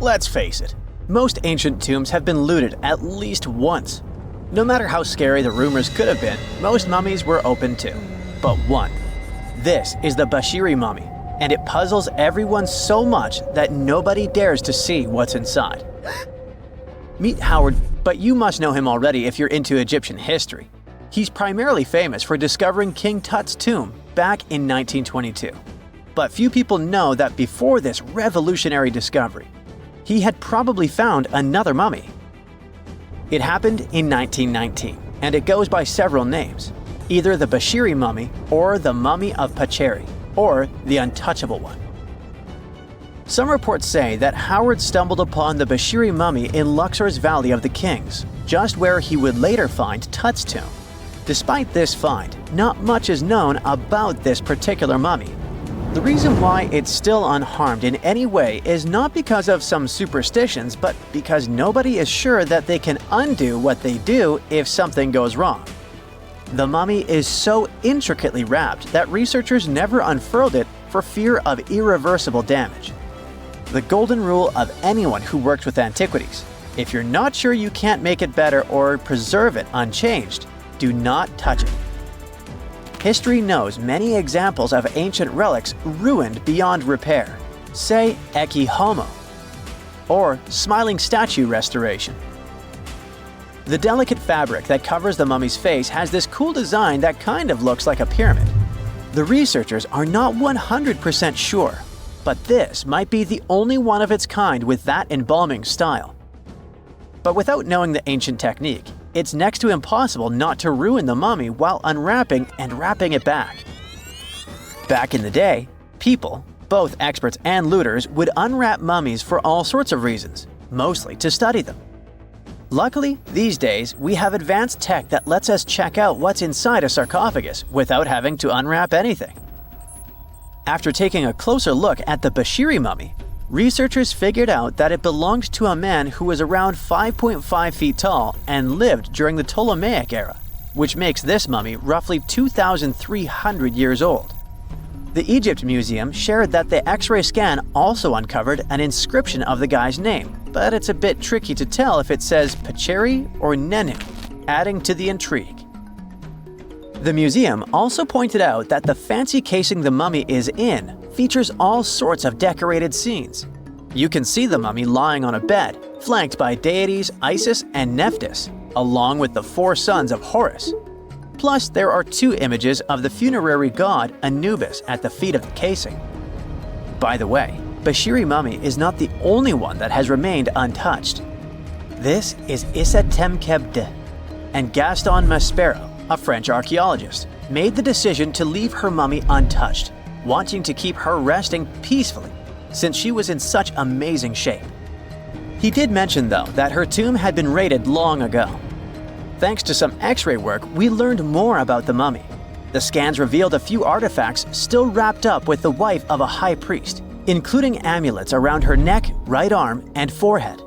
Let's face it, most ancient tombs have been looted at least once. No matter how scary the rumors could have been, most mummies were open too. But one. This is the Bashiri mummy, and it puzzles everyone so much that nobody dares to see what's inside. Meet Howard, but you must know him already if you're into Egyptian history. He's primarily famous for discovering King Tut's tomb back in 1922. But few people know that before this revolutionary discovery, he had probably found another mummy. It happened in 1919, and it goes by several names, either the Bashiri mummy or the mummy of Pacheri, or the untouchable one. Some reports say that Howard stumbled upon the Bashiri mummy in Luxor's Valley of the Kings, just where he would later find Tut's tomb. Despite this find, not much is known about this particular mummy. The reason why it's still unharmed in any way is not because of some superstitions, but because nobody is sure that they can undo what they do if something goes wrong. The mummy is so intricately wrapped that researchers never unfurled it for fear of irreversible damage. The golden rule of anyone who works with antiquities: if you're not sure you can't make it better or preserve it unchanged, do not touch it. History knows many examples of ancient relics ruined beyond repair, say Ecce Homo, or smiling statue restoration. The delicate fabric that covers the mummy's face has this cool design that kind of looks like a pyramid. The researchers are not 100% sure, but this might be the only one of its kind with that embalming style. But without knowing the ancient technique, it's next to impossible not to ruin the mummy while unwrapping and wrapping it back. Back in the day, people, both experts and looters, would unwrap mummies for all sorts of reasons, mostly to study them. Luckily, these days, we have advanced tech that lets us check out what's inside a sarcophagus without having to unwrap anything. After taking a closer look at the Bashiri mummy, researchers figured out that it belonged to a man who was around 5.5 feet tall and lived during the Ptolemaic era, which makes this mummy roughly 2,300 years old. The Egypt Museum shared that the X-ray scan also uncovered an inscription of the guy's name, but it's a bit tricky to tell if it says Pacheri or Nenu, adding to the intrigue. The museum also pointed out that the fancy casing the mummy is in features all sorts of decorated scenes. You can see the mummy lying on a bed, flanked by deities Isis and Nephthys, along with the 4 sons of Horus. Plus, there are 2 images of the funerary god Anubis at the feet of the casing. By the way, Bashiri mummy is not the only one that has remained untouched. This is Issa Temkebde, and Gaston Maspero, a French archaeologist, made the decision to leave her mummy untouched, wanting to keep her resting peacefully since she was in such amazing shape. He did mention, though, that her tomb had been raided long ago. Thanks to some X-ray work, we learned more about the mummy. The scans revealed a few artifacts still wrapped up with the wife of a high priest, including amulets around her neck, right arm, and forehead.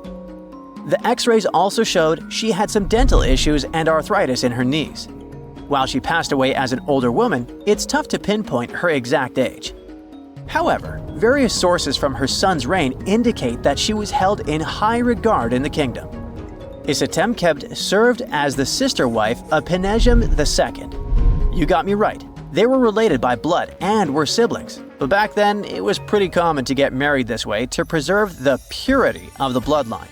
The X-rays also showed she had some dental issues and arthritis in her knees. While she passed away as an older woman, it's tough to pinpoint her exact age. However, various sources from her son's reign indicate that she was held in high regard in the kingdom. Isitemkebd served as the sister wife of Penejam II. You got me right, they were related by blood and were siblings, but back then it was pretty common to get married this way to preserve the purity of the bloodline.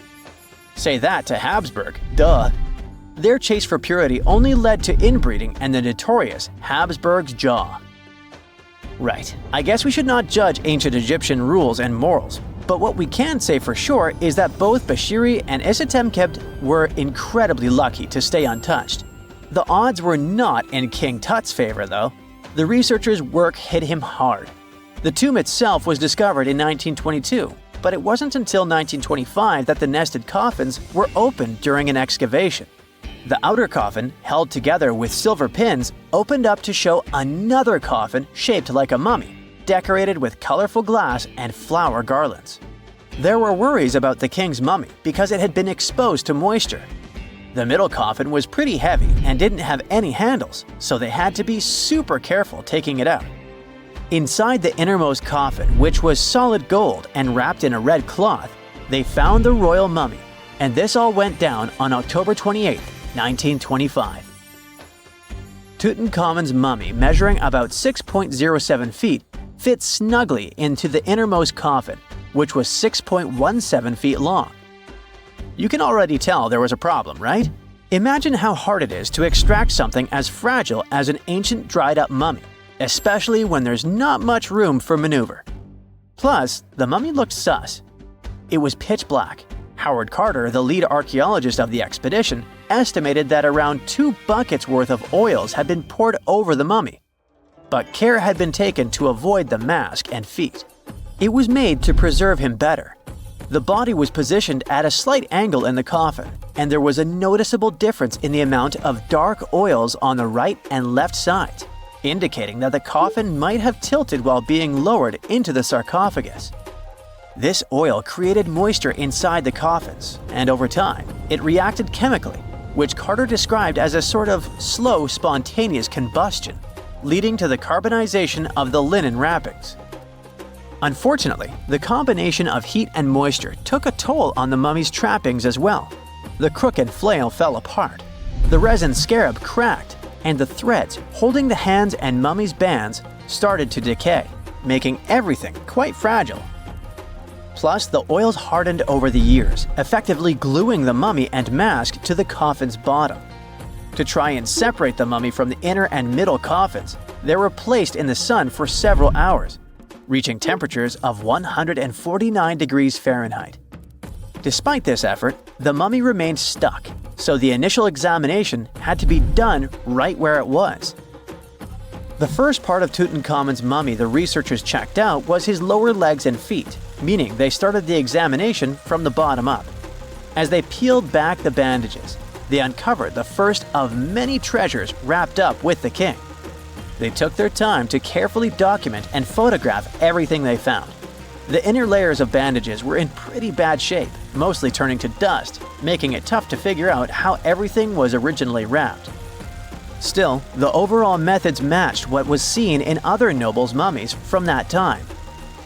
Say that to Habsburg, duh. Their chase for purity only led to inbreeding and the notorious Habsburg's jaw. Right, I guess we should not judge ancient Egyptian rules and morals, but what we can say for sure is that both Bashiri and Isitemkebd were incredibly lucky to stay untouched. The odds were not in King Tut's favor, though. The researchers' work hit him hard. The tomb itself was discovered in 1922, but it wasn't until 1925 that the nested coffins were opened during an excavation. The outer coffin, held together with silver pins, opened up to show another coffin shaped like a mummy, decorated with colorful glass and flower garlands. There were worries about the king's mummy because it had been exposed to moisture. The middle coffin was pretty heavy and didn't have any handles, so they had to be super careful taking it out. Inside the innermost coffin, which was solid gold and wrapped in a red cloth, they found the royal mummy, and this all went down on October 28, 1925. Tutankhamun's mummy, measuring about 6.07 feet, fit snugly into the innermost coffin, which was 6.17 feet long. You can already tell there was a problem, right? Imagine how hard it is to extract something as fragile as an ancient dried-up mummy, especially when there's not much room for maneuver. Plus, the mummy looked sus. It was pitch black. Howard Carter, the lead archaeologist of the expedition, estimated that around 2 buckets worth of oils had been poured over the mummy. But care had been taken to avoid the mask and feet. It was made to preserve him better. The body was positioned at a slight angle in the coffin, and there was a noticeable difference in the amount of dark oils on the right and left sides, indicating that the coffin might have tilted while being lowered into the sarcophagus. This oil created moisture inside the coffins, and over time, it reacted chemically, which Carter described as a sort of slow, spontaneous combustion, leading to the carbonization of the linen wrappings. Unfortunately, the combination of heat and moisture took a toll on the mummy's trappings as well. The crook and flail fell apart, the resin scarab cracked, and the threads holding the hands and mummy's bands started to decay, making everything quite fragile. Plus, the oils hardened over the years, effectively gluing the mummy and mask to the coffin's bottom. To try and separate the mummy from the inner and middle coffins, they were placed in the sun for several hours, reaching temperatures of 149 degrees Fahrenheit. Despite this effort, the mummy remained stuck, so the initial examination had to be done right where it was. The first part of Tutankhamun's mummy the researchers checked out was his lower legs and feet, meaning they started the examination from the bottom up. As they peeled back the bandages, they uncovered the first of many treasures wrapped up with the king. They took their time to carefully document and photograph everything they found. The inner layers of bandages were in pretty bad shape, mostly turning to dust, making it tough to figure out how everything was originally wrapped. Still, the overall methods matched what was seen in other nobles' mummies from that time.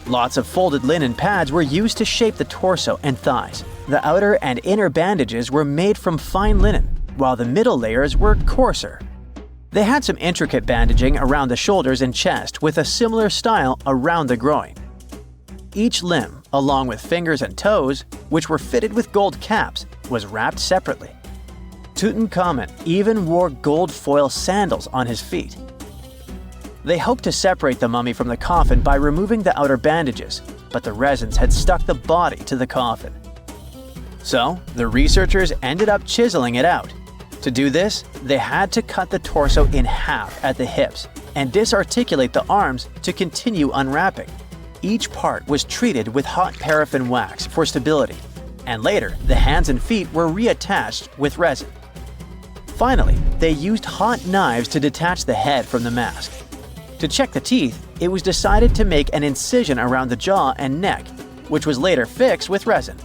Lots of folded linen pads were used to shape the torso and thighs. The outer and inner bandages were made from fine linen, while the middle layers were coarser. They had some intricate bandaging around the shoulders and chest with a similar style around the groin. Each limb, along with fingers and toes, which were fitted with gold caps, was wrapped separately. Tutankhamun even wore gold foil sandals on his feet. They hoped to separate the mummy from the coffin by removing the outer bandages, but the resins had stuck the body to the coffin. So, the researchers ended up chiseling it out. To do this, they had to cut the torso in half at the hips and disarticulate the arms to continue unwrapping. Each part was treated with hot paraffin wax for stability, and later the hands and feet were reattached with resin. Finally, they used hot knives to detach the head from the mask. To check the teeth, it was decided to make an incision around the jaw and neck, which was later fixed with resin.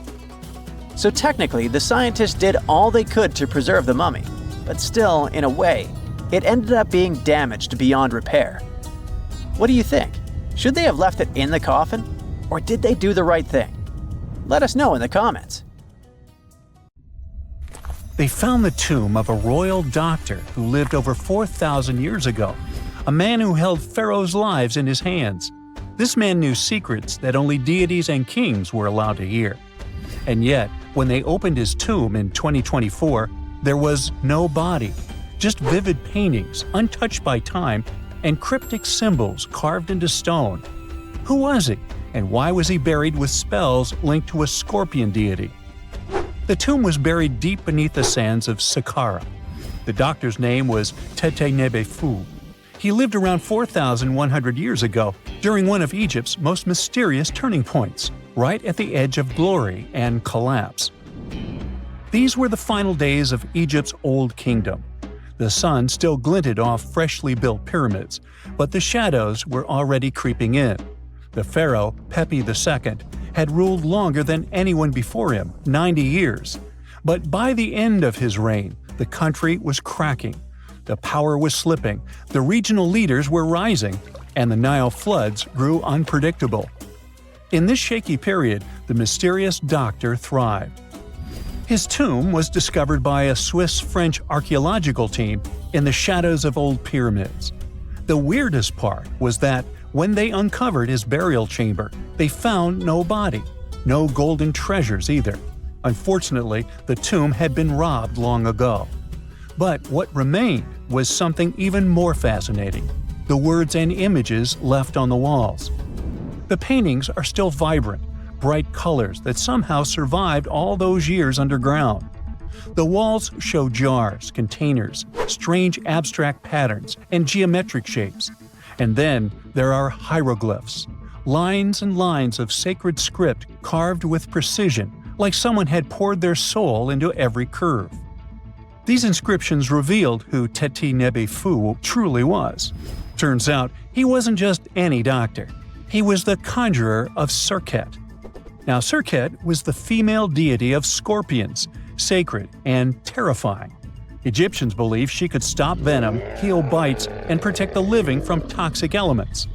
So technically, the scientists did all they could to preserve the mummy, but still, in a way, it ended up being damaged beyond repair. What do you think? Should they have left it in the coffin? Or did they do the right thing? Let us know in the comments. They found the tomb of a royal doctor who lived over 4,000 years ago, a man who held pharaohs' lives in his hands. This man knew secrets that only deities and kings were allowed to hear. And yet, when they opened his tomb in 2024, there was no body, just vivid paintings, untouched by time, and cryptic symbols carved into stone. Who was he, and why was he buried with spells linked to a scorpion deity? The tomb was buried deep beneath the sands of Saqqara. The doctor's name was Tete Nebefu. He lived around 4,100 years ago, during one of Egypt's most mysterious turning points, right at the edge of glory and collapse. These were the final days of Egypt's Old Kingdom. The sun still glinted off freshly built pyramids, but the shadows were already creeping in. The pharaoh, Pepi II, had ruled longer than anyone before him, 90 years. But by the end of his reign, the country was cracking. The power was slipping, the regional leaders were rising, and the Nile floods grew unpredictable. In this shaky period, the mysterious doctor thrived. His tomb was discovered by a Swiss-French archaeological team in the shadows of old pyramids. The weirdest part was that when they uncovered his burial chamber, they found no body, no golden treasures either. Unfortunately, the tomb had been robbed long ago. But what remained was something even more fascinating: the words and images left on the walls. The paintings are still vibrant, bright colors that somehow survived all those years underground. The walls show jars, containers, strange abstract patterns, and geometric shapes. And then there are hieroglyphs, lines and lines of sacred script carved with precision, like someone had poured their soul into every curve. These inscriptions revealed who Teti Nebi Fu truly was. Turns out, he wasn't just any doctor. He was the conjurer of Serket. Now, Serket was the female deity of scorpions, sacred and terrifying. Egyptians believed she could stop venom, heal bites, and protect the living from toxic elements.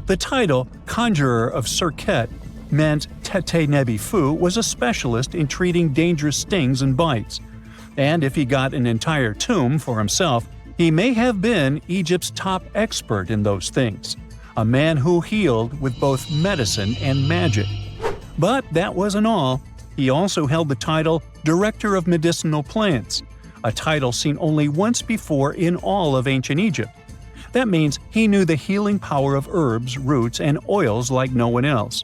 The title, Conjurer of Serket, meant Teti Nebi Fu was a specialist in treating dangerous stings and bites. And if he got an entire tomb for himself, he may have been Egypt's top expert in those things, a man who healed with both medicine and magic. But that wasn't all. He also held the title Director of Medicinal Plants, a title seen only once before in all of ancient Egypt. That means he knew the healing power of herbs, roots, and oils like no one else.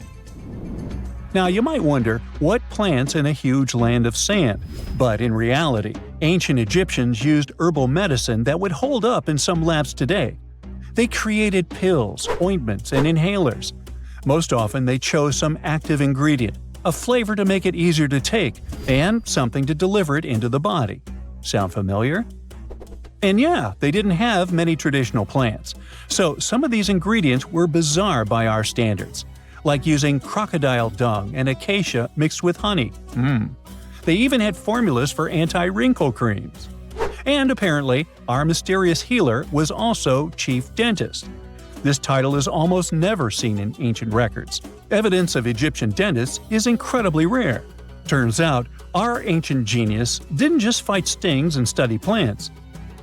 Now, you might wonder, what plants in a huge land of sand? But in reality, ancient Egyptians used herbal medicine that would hold up in some labs today. They created pills, ointments, and inhalers. Most often, they chose some active ingredient, a flavor to make it easier to take, and something to deliver it into the body. Sound familiar? And yeah, they didn't have many traditional plants, so some of these ingredients were bizarre by our standards, like using crocodile dung and acacia mixed with honey. They even had formulas for anti-wrinkle creams. And apparently, our mysterious healer was also chief dentist. This title is almost never seen in ancient records. Evidence of Egyptian dentists is incredibly rare. Turns out, our ancient genius didn't just fight stings and study plants.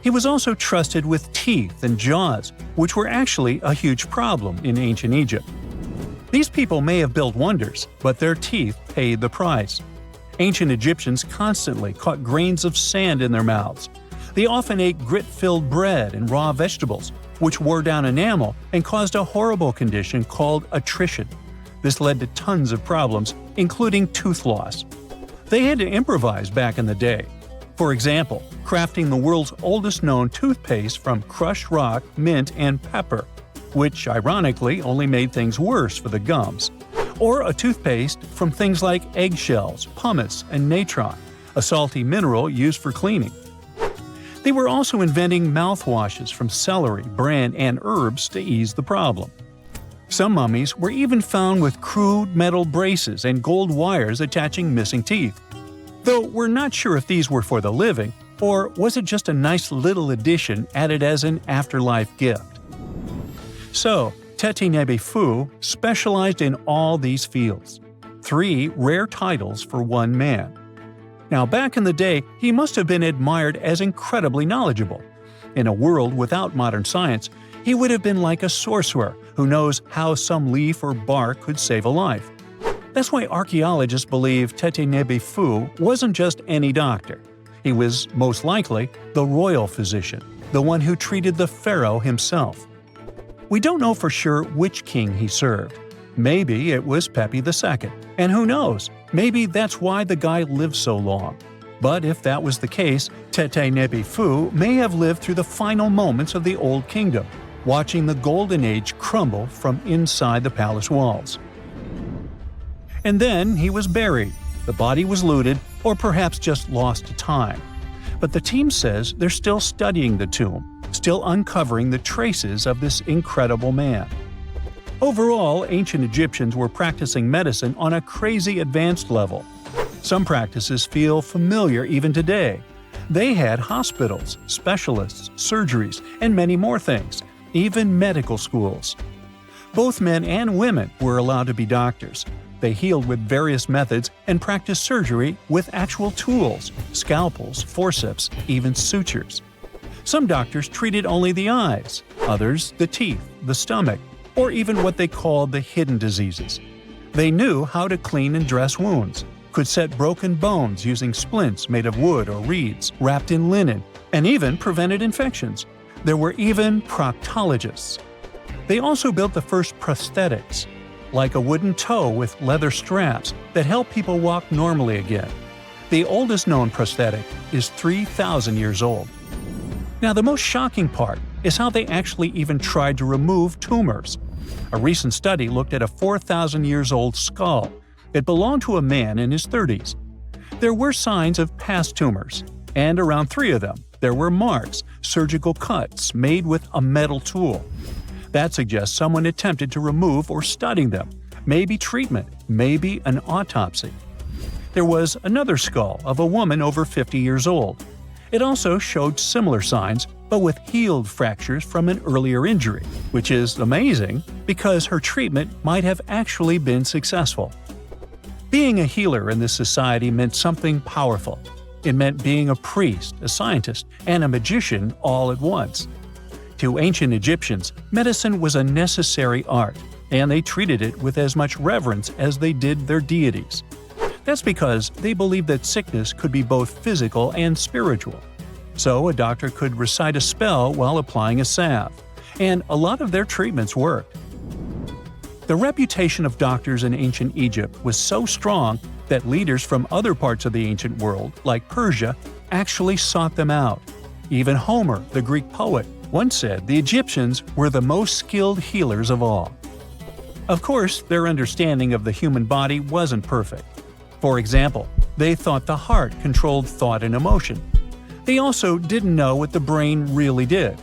He was also trusted with teeth and jaws, which were actually a huge problem in ancient Egypt. These people may have built wonders, but their teeth paid the price. Ancient Egyptians constantly caught grains of sand in their mouths. They often ate grit-filled bread and raw vegetables, which wore down enamel and caused a horrible condition called attrition. This led to tons of problems, including tooth loss. They had to improvise back in the day. For example, crafting the world's oldest known toothpaste from crushed rock, mint, and pepper, which ironically only made things worse for the gums. Or a toothpaste from things like eggshells, pumice, and natron, a salty mineral used for cleaning. They were also inventing mouthwashes from celery, bran, and herbs to ease the problem. Some mummies were even found with crude metal braces and gold wires attaching missing teeth. Though we're not sure if these were for the living, or was it just a nice little addition added as an afterlife gift. So, Teti Nebi Fu specialized in all these fields. 3 rare titles for one man. Now, back in the day, he must have been admired as incredibly knowledgeable. In a world without modern science, he would have been like a sorcerer who knows how some leaf or bark could save a life. That's why archaeologists believe Teti Nebi Fu wasn't just any doctor. He was, most likely, the royal physician, the one who treated the pharaoh himself. We don't know for sure which king he served. Maybe it was Pepi II, and who knows, maybe that's why the guy lived so long. But if that was the case, Teti Nebi Fu may have lived through the final moments of the Old Kingdom, watching the Golden Age crumble from inside the palace walls. And then he was buried. The body was looted, or perhaps just lost to time. But the team says they're still studying the tomb, still uncovering the traces of this incredible man. Overall, ancient Egyptians were practicing medicine on a crazy advanced level. Some practices feel familiar even today. They had hospitals, specialists, surgeries, and many more things, even medical schools. Both men and women were allowed to be doctors. They healed with various methods and practiced surgery with actual tools – scalpels, forceps, even sutures. Some doctors treated only the eyes, others the teeth, the stomach, or even what they called the hidden diseases. They knew how to clean and dress wounds, could set broken bones using splints made of wood or reeds wrapped in linen, and even prevented infections. There were even proctologists. They also built the first prosthetics, like a wooden toe with leather straps that help people walk normally again. The oldest known prosthetic is 3,000 years old. Now, the most shocking part is how they actually even tried to remove tumors. A recent study looked at a 4,000 years old skull. It belonged to a man in his 30s. There were signs of past tumors, and around 3 of them, there were marks, surgical cuts made with a metal tool. That suggests someone attempted to remove or study them, maybe treatment, maybe an autopsy. There was another skull of a woman over 50 years old. It also showed similar signs, but with healed fractures from an earlier injury, which is amazing because her treatment might have actually been successful. Being a healer in this society meant something powerful. It meant being a priest, a scientist, and a magician all at once. To ancient Egyptians, medicine was a necessary art, and they treated it with as much reverence as they did their deities. That's because they believed that sickness could be both physical and spiritual. So a doctor could recite a spell while applying a salve, and a lot of their treatments worked. The reputation of doctors in ancient Egypt was so strong that leaders from other parts of the ancient world, like Persia, actually sought them out. Even Homer, the Greek poet, once said the Egyptians were the most skilled healers of all. Of course, their understanding of the human body wasn't perfect. For example, they thought the heart controlled thought and emotion. They also didn't know what the brain really did.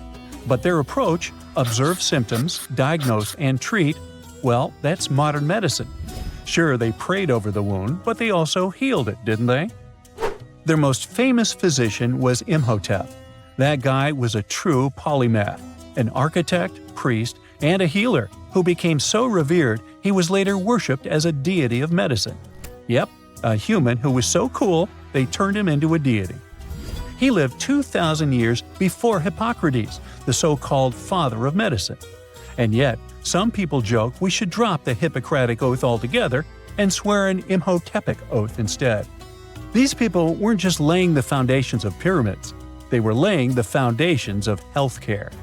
But their approach, observe symptoms, diagnose, and treat, well, that's modern medicine. Sure, they prayed over the wound, but they also healed it, didn't they? Their most famous physician was Imhotep. That guy was a true polymath, an architect, priest, and a healer who became so revered he was later worshipped as a deity of medicine. Yep, a human who was so cool they turned him into a deity. He lived 2,000 years before Hippocrates, the so-called father of medicine. And yet, some people joke we should drop the Hippocratic Oath altogether and swear an Imhotepic oath instead. These people weren't just laying the foundations of pyramids, they were laying the foundations of healthcare.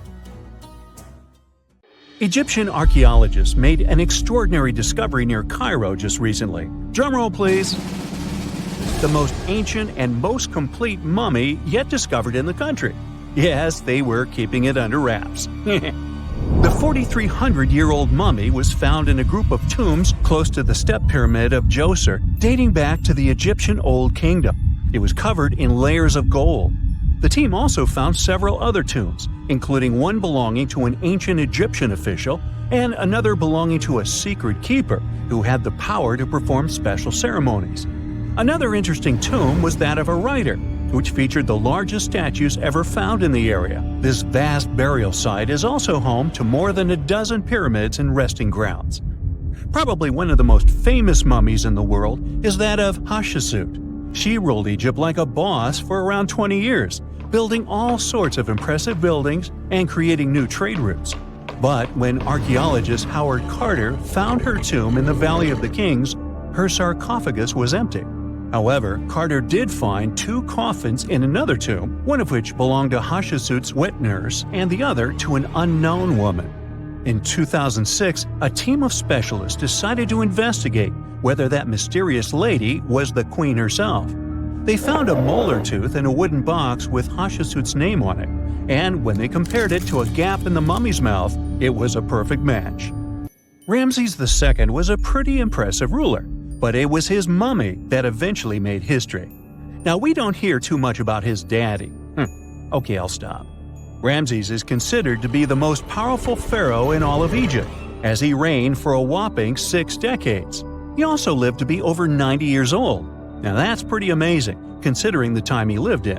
Egyptian archaeologists made an extraordinary discovery near Cairo just recently. Drumroll, please. The most ancient and most complete mummy yet discovered in the country. Yes, they were keeping it under wraps. The 4,300-year-old mummy was found in a group of tombs close to the Step Pyramid of Djoser, dating back to the Egyptian Old Kingdom. It was covered in layers of gold. The team also found several other tombs, including one belonging to an ancient Egyptian official and another belonging to a secret keeper who had the power to perform special ceremonies. Another interesting tomb was that of a writer, which featured the largest statues ever found in the area. This vast burial site is also home to more than a dozen pyramids and resting grounds. Probably one of the most famous mummies in the world is that of Hatshepsut. She ruled Egypt like a boss for around 20 years, building all sorts of impressive buildings and creating new trade routes. But when archaeologist Howard Carter found her tomb in the Valley of the Kings, her sarcophagus was empty. However, Carter did find 2 coffins in another tomb, one of which belonged to Hatshepsut's wet nurse and the other to an unknown woman. In 2006, a team of specialists decided to investigate whether that mysterious lady was the queen herself. They found a molar tooth in a wooden box with Hatshepsut's name on it, and when they compared it to a gap in the mummy's mouth, it was a perfect match. Ramses II was a pretty impressive ruler, but it was his mummy that eventually made history. Now, we don't hear too much about his daddy. Okay, I'll stop. Ramses is considered to be the most powerful pharaoh in all of Egypt, as he reigned for a whopping 6 decades. He also lived to be over 90 years old. Now that's pretty amazing, considering the time he lived in.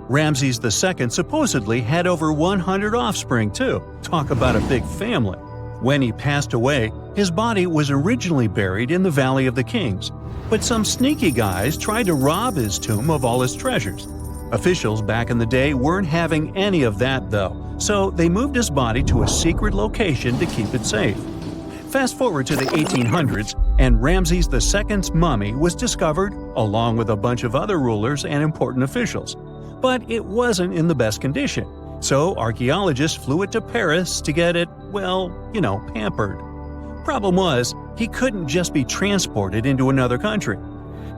Ramses II supposedly had over 100 offspring too. Talk about a big family. When he passed away, his body was originally buried in the Valley of the Kings, but some sneaky guys tried to rob his tomb of all his treasures. Officials back in the day weren't having any of that though, so they moved his body to a secret location to keep it safe. Fast forward to the 1800s, and Ramses II's mummy was discovered along with a bunch of other rulers and important officials. But it wasn't in the best condition, so archaeologists flew it to Paris to get it, pampered. Problem was, he couldn't just be transported into another country.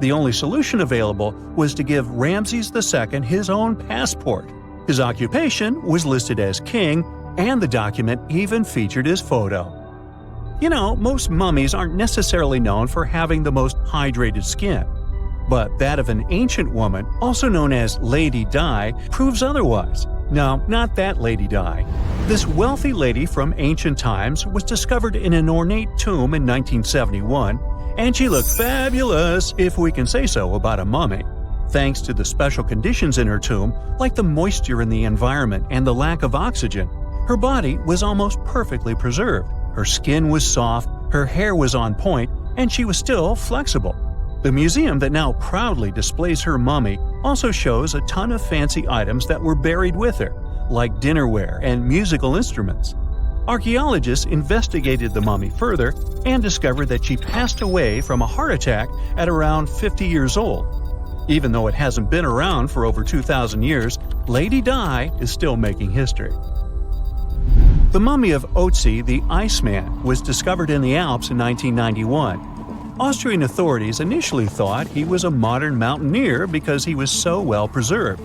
The only solution available was to give Ramses II his own passport. His occupation was listed as king, and the document even featured his photo. Most mummies aren't necessarily known for having the most hydrated skin. But that of an ancient woman, also known as Lady Di, proves otherwise. No, not that Lady Di. This wealthy lady from ancient times was discovered in an ornate tomb in 1971, and she looked fabulous, if we can say so about a mummy. Thanks to the special conditions in her tomb, like the moisture in the environment and the lack of oxygen, her body was almost perfectly preserved. Her skin was soft, her hair was on point, and she was still flexible. The museum that now proudly displays her mummy also shows a ton of fancy items that were buried with her, like dinnerware and musical instruments. Archaeologists investigated the mummy further and discovered that she passed away from a heart attack at around 50 years old. Even though it hasn't been around for over 2,000 years, Lady Di is still making history. The mummy of Otzi the Iceman was discovered in the Alps in 1991. Austrian authorities initially thought he was a modern mountaineer because he was so well preserved.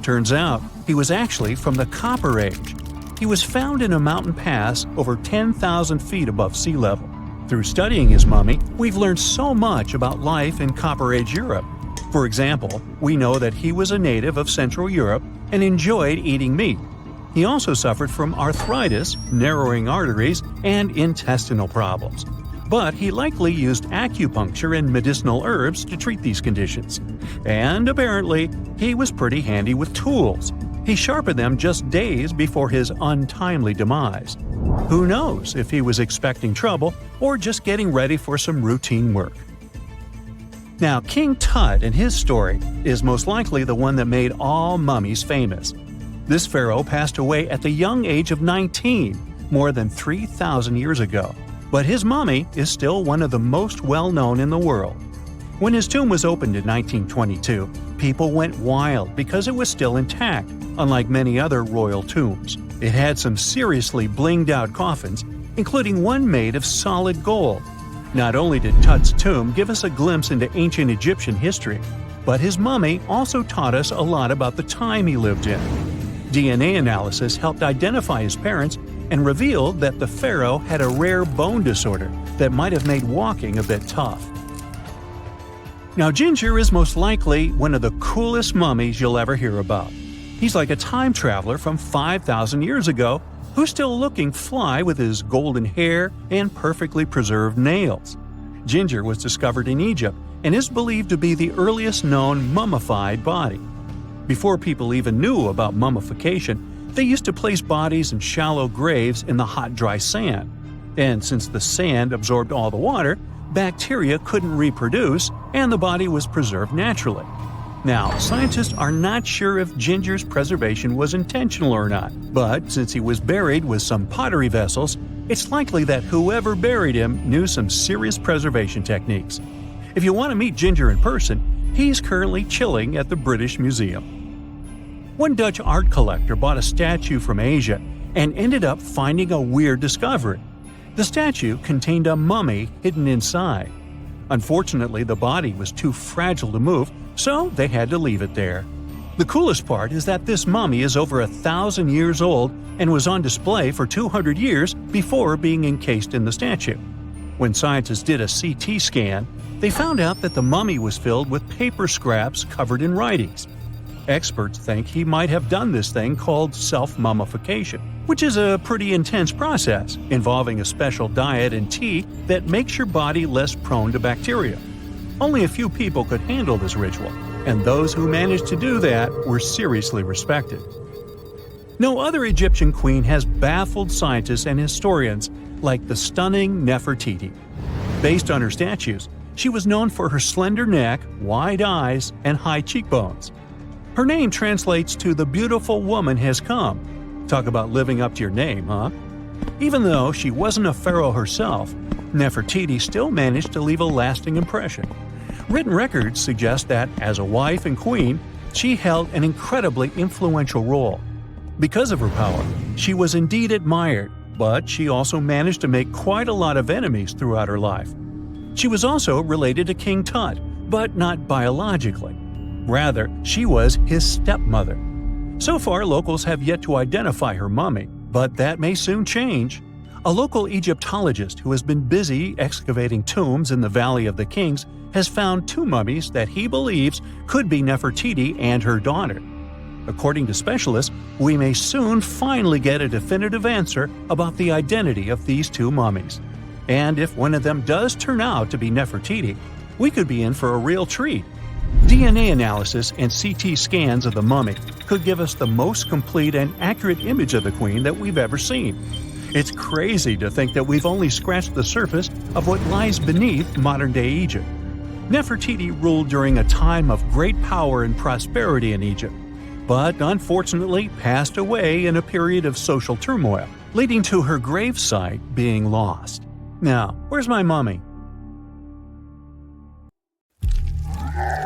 Turns out, he was actually from the Copper Age. He was found in a mountain pass over 10,000 feet above sea level. Through studying his mummy, we've learned so much about life in Copper Age Europe. For example, we know that he was a native of Central Europe and enjoyed eating meat. He also suffered from arthritis, narrowing arteries, and intestinal problems. But he likely used acupuncture and medicinal herbs to treat these conditions. And apparently, he was pretty handy with tools. He sharpened them just days before his untimely demise. Who knows if he was expecting trouble or just getting ready for some routine work. Now, King Tut and his story is most likely the one that made all mummies famous. This pharaoh passed away at the young age of 19, more than 3,000 years ago. But his mummy is still one of the most well-known in the world. When his tomb was opened in 1922, people went wild because it was still intact, unlike many other royal tombs. It had some seriously blinged-out coffins, including one made of solid gold. Not only did Tut's tomb give us a glimpse into ancient Egyptian history, but his mummy also taught us a lot about the time he lived in. DNA analysis helped identify his parents and revealed that the pharaoh had a rare bone disorder that might have made walking a bit tough. Now, Ginger is most likely one of the coolest mummies you'll ever hear about. He's like a time traveler from 5,000 years ago who's still looking fly with his golden hair and perfectly preserved nails. Ginger was discovered in Egypt and is believed to be the earliest known mummified body. Before people even knew about mummification, they used to place bodies in shallow graves in the hot, dry sand. And since the sand absorbed all the water, bacteria couldn't reproduce and the body was preserved naturally. Now, scientists are not sure if Ginger's preservation was intentional or not, but since he was buried with some pottery vessels, it's likely that whoever buried him knew some serious preservation techniques. If you want to meet Ginger in person, he's currently chilling at the British Museum. One Dutch art collector bought a statue from Asia and ended up finding a weird discovery. The statue contained a mummy hidden inside. Unfortunately, the body was too fragile to move, so they had to leave it there. The coolest part is that this mummy is over 1,000 years old and was on display for 200 years before being encased in the statue. When scientists did a CT scan, they found out that the mummy was filled with paper scraps covered in writings. Experts think he might have done this thing called self-mummification, which is a pretty intense process involving a special diet and tea that makes your body less prone to bacteria. Only a few people could handle this ritual, and those who managed to do that were seriously respected. No other Egyptian queen has baffled scientists and historians like the stunning Nefertiti. Based on her statues, she was known for her slender neck, wide eyes, and high cheekbones. Her name translates to "the beautiful woman has come." Talk about living up to your name, huh? Even though she wasn't a pharaoh herself, Nefertiti still managed to leave a lasting impression. Written records suggest that, as a wife and queen, she held an incredibly influential role. Because of her power, she was indeed admired, but she also managed to make quite a lot of enemies throughout her life. She was also related to King Tut, but not biologically. Rather, she was his stepmother. So far, locals have yet to identify her mummy, but that may soon change. A local Egyptologist who has been busy excavating tombs in the Valley of the Kings has found 2 mummies that he believes could be Nefertiti and her daughter. According to specialists, we may soon finally get a definitive answer about the identity of these 2 mummies. And if one of them does turn out to be Nefertiti, we could be in for a real treat. DNA analysis and CT scans of the mummy could give us the most complete and accurate image of the queen that we've ever seen. It's crazy to think that we've only scratched the surface of what lies beneath modern-day Egypt. Nefertiti ruled during a time of great power and prosperity in Egypt, but unfortunately passed away in a period of social turmoil, leading to her gravesite being lost. Now, where's my mummy?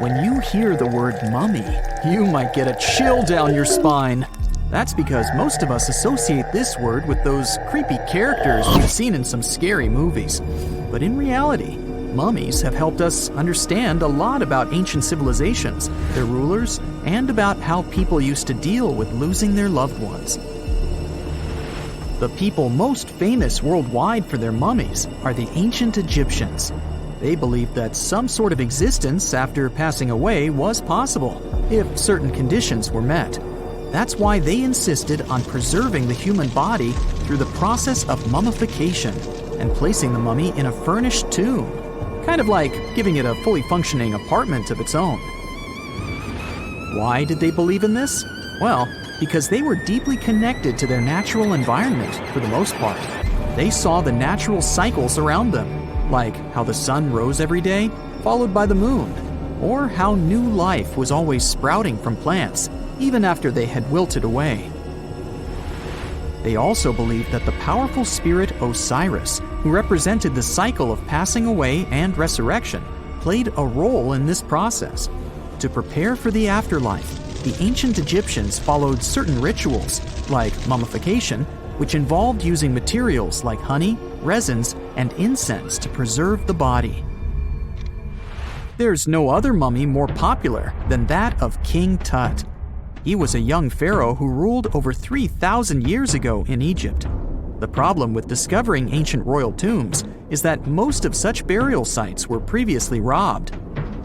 When you hear the word mummy, you might get a chill down your spine. That's because most of us associate this word with those creepy characters we've seen in some scary movies. But in reality, mummies have helped us understand a lot about ancient civilizations, their rulers, and about how people used to deal with losing their loved ones. The people most famous worldwide for their mummies are the ancient Egyptians. They believed that some sort of existence after passing away was possible, if certain conditions were met. That's why they insisted on preserving the human body through the process of mummification and placing the mummy in a furnished tomb, kind of like giving it a fully functioning apartment of its own. Why did they believe in this? Well, because they were deeply connected to their natural environment for the most part. They saw the natural cycles around them, like how the sun rose every day, followed by the moon, or how new life was always sprouting from plants, even after they had wilted away. They also believed that the powerful spirit Osiris, who represented the cycle of passing away and resurrection, played a role in this process. To prepare for the afterlife, the ancient Egyptians followed certain rituals, like mummification, which involved using materials like honey, resins, and incense to preserve the body. There's no other mummy more popular than that of King Tut. He was a young pharaoh who ruled over 3,000 years ago in Egypt. The problem with discovering ancient royal tombs is that most of such burial sites were previously robbed.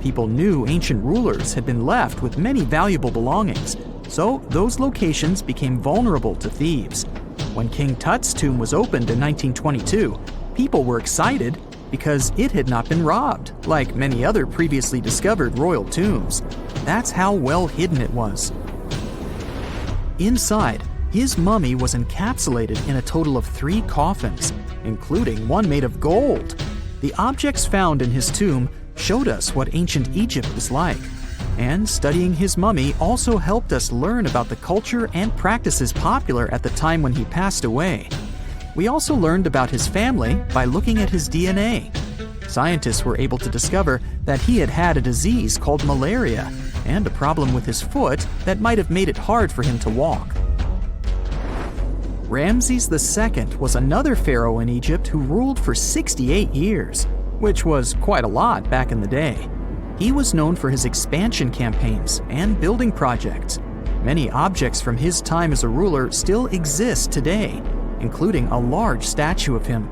People knew ancient rulers had been left with many valuable belongings, so those locations became vulnerable to thieves. When King Tut's tomb was opened in 1922, people were excited because it had not been robbed, like many other previously discovered royal tombs. That's how well hidden it was. Inside, his mummy was encapsulated in a total of 3 coffins, including one made of gold. The objects found in his tomb showed us what ancient Egypt was like, and studying his mummy also helped us learn about the culture and practices popular at the time when he passed away. We also learned about his family by looking at his DNA. Scientists were able to discover that he had had a disease called malaria and a problem with his foot that might have made it hard for him to walk. Ramses II was another pharaoh in Egypt who ruled for 68 years, which was quite a lot back in the day. He was known for his expansion campaigns and building projects. Many objects from his time as a ruler still exist today, including a large statue of him.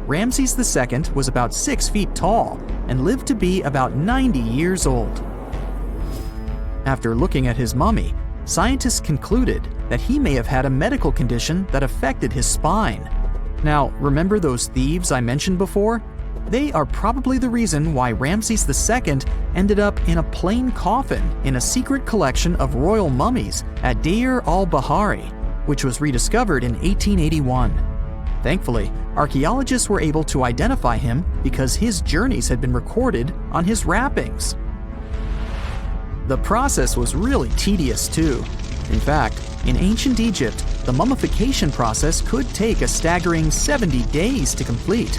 Ramses II was about 6 feet tall and lived to be about 90 years old. After looking at his mummy, scientists concluded that he may have had a medical condition that affected his spine. Now, remember those thieves I mentioned before? They are probably the reason why Ramses II ended up in a plain coffin in a secret collection of royal mummies at Deir al-Bahari, which was rediscovered in 1881. Thankfully, archaeologists were able to identify him because his journeys had been recorded on his wrappings. The process was really tedious too. In fact, in ancient Egypt, the mummification process could take a staggering 70 days to complete.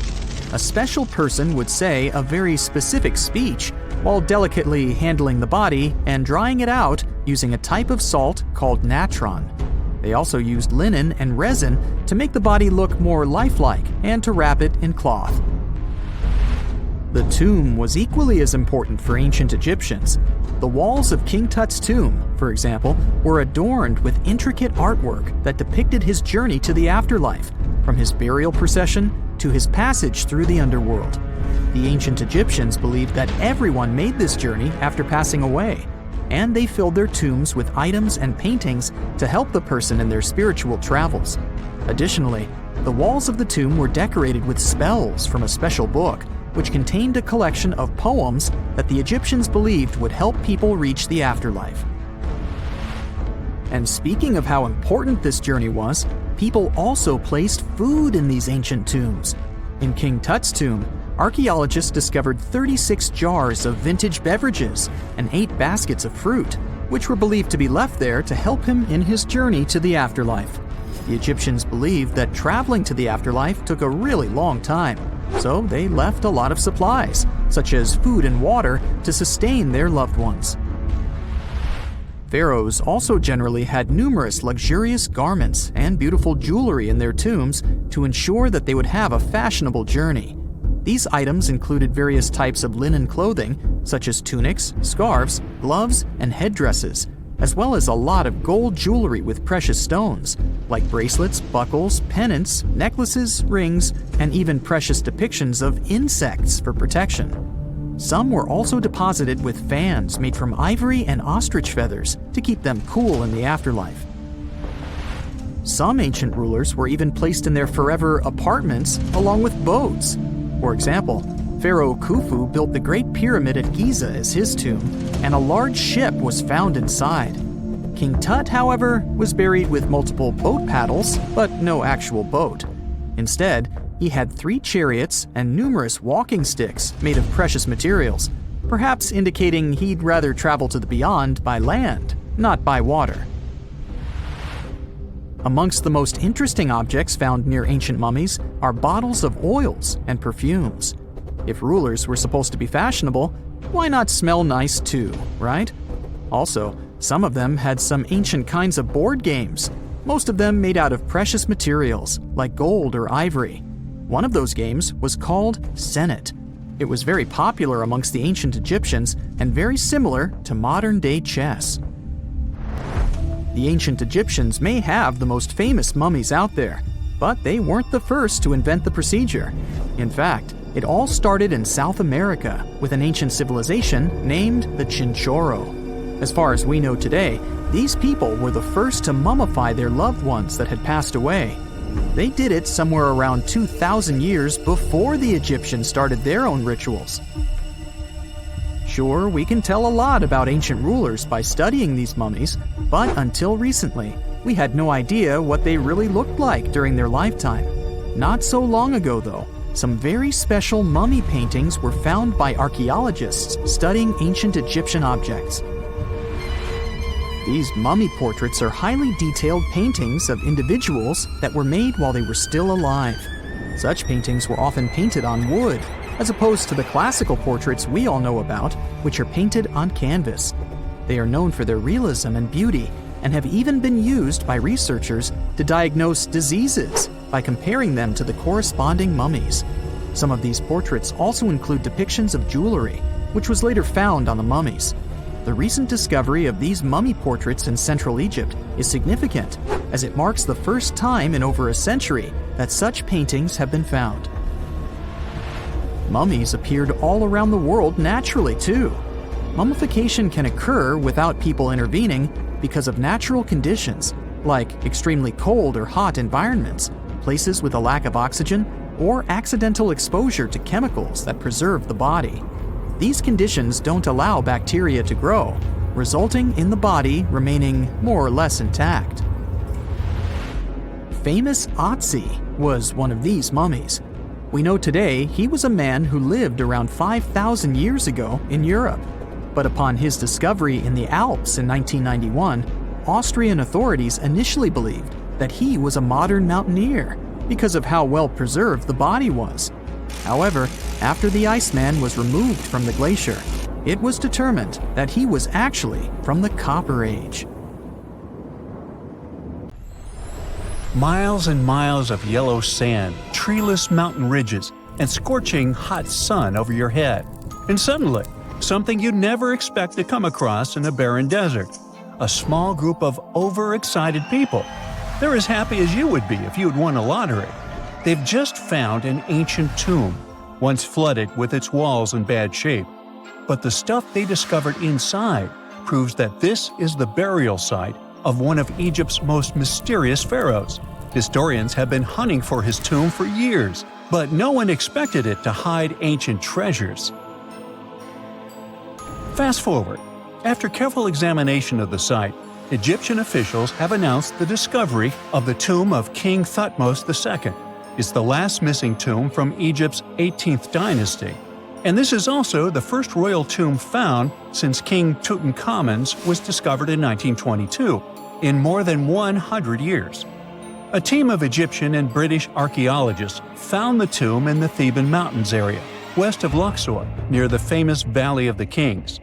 A special person would say a very specific speech while delicately handling the body and drying it out using a type of salt called natron. They also used linen and resin to make the body look more lifelike and to wrap it in cloth. The tomb was equally as important for ancient Egyptians. The walls of King Tut's tomb, for example, were adorned with intricate artwork that depicted his journey to the afterlife, from his burial procession to his passage through the underworld. The ancient Egyptians believed that everyone made this journey after passing away, and they filled their tombs with items and paintings to help the person in their spiritual travels. Additionally, the walls of the tomb were decorated with spells from a special book, which contained a collection of poems that the Egyptians believed would help people reach the afterlife. And speaking of how important this journey was, people also placed food in these ancient tombs. In King Tut's tomb, archaeologists discovered 36 jars of vintage beverages and 8 baskets of fruit, which were believed to be left there to help him in his journey to the afterlife. The Egyptians believed that traveling to the afterlife took a really long time, so they left a lot of supplies, such as food and water, to sustain their loved ones. Pharaohs also generally had numerous luxurious garments and beautiful jewelry in their tombs to ensure that they would have a fashionable journey. These items included various types of linen clothing, such as tunics, scarves, gloves, and headdresses, as well as a lot of gold jewelry with precious stones, like bracelets, buckles, pendants, necklaces, rings, and even precious depictions of insects for protection. Some were also deposited with fans made from ivory and ostrich feathers to keep them cool in the afterlife. Some ancient rulers were even placed in their forever apartments along with boats. For example, Pharaoh Khufu built the Great Pyramid at Giza as his tomb, and a large ship was found inside. King Tut, however, was buried with multiple boat paddles, but no actual boat. Instead, he had 3 chariots and numerous walking sticks made of precious materials, perhaps indicating he'd rather travel to the beyond by land, not by water. Amongst the most interesting objects found near ancient mummies are bottles of oils and perfumes. If rulers were supposed to be fashionable, why not smell nice too, right? Also, some of them had some ancient kinds of board games, most of them made out of precious materials like gold or ivory. One of those games was called Senet. It was very popular amongst the ancient Egyptians and very similar to modern-day chess. The ancient Egyptians may have the most famous mummies out there, but they weren't the first to invent the procedure. In fact, it all started in South America with an ancient civilization named the Chinchorro. As far as we know today, these people were the first to mummify their loved ones that had passed away. They did it somewhere around 2,000 years before the Egyptians started their own rituals. Sure, we can tell a lot about ancient rulers by studying these mummies, but until recently, we had no idea what they really looked like during their lifetime. Not so long ago, though, some very special mummy paintings were found by archaeologists studying ancient Egyptian objects. These mummy portraits are highly detailed paintings of individuals that were made while they were still alive. Such paintings were often painted on wood, as opposed to the classical portraits we all know about, which are painted on canvas. They are known for their realism and beauty, and have even been used by researchers to diagnose diseases by comparing them to the corresponding mummies. Some of these portraits also include depictions of jewelry, which was later found on the mummies. The recent discovery of these mummy portraits in Central Egypt is significant, as it marks the first time in over a century that such paintings have been found. Mummies appeared all around the world naturally, too. Mummification can occur without people intervening because of natural conditions, like extremely cold or hot environments, places with a lack of oxygen, or accidental exposure to chemicals that preserve the body. These conditions don't allow bacteria to grow, resulting in the body remaining more or less intact. Famous Otzi, was one of these mummies. We know today he was a man who lived around 5,000 years ago in Europe. But upon his discovery in the Alps in 1991, Austrian authorities initially believed that he was a modern mountaineer because of how well preserved the body was. However, after the Iceman was removed from the glacier, it was determined that he was actually from the Copper Age. Miles and miles of yellow sand, treeless mountain ridges, and scorching hot sun over your head. And suddenly, something you'd never expect to come across in a barren desert. A small group of overexcited people. They're as happy as you would be if you'd won a lottery. They've just found an ancient tomb, once flooded with its walls in bad shape. But the stuff they discovered inside proves that this is the burial site of one of Egypt's most mysterious pharaohs. Historians have been hunting for his tomb for years, but no one expected it to hide ancient treasures. Fast forward. After careful examination of the site, Egyptian officials have announced the discovery of the tomb of King Thutmos II. It's the last missing tomb from Egypt's 18th dynasty. And this is also the first royal tomb found since King Tutankhamun's was discovered in 1922, in more than 100 years. A team of Egyptian and British archaeologists found the tomb in the Theban Mountains area, west of Luxor, near the famous Valley of the Kings.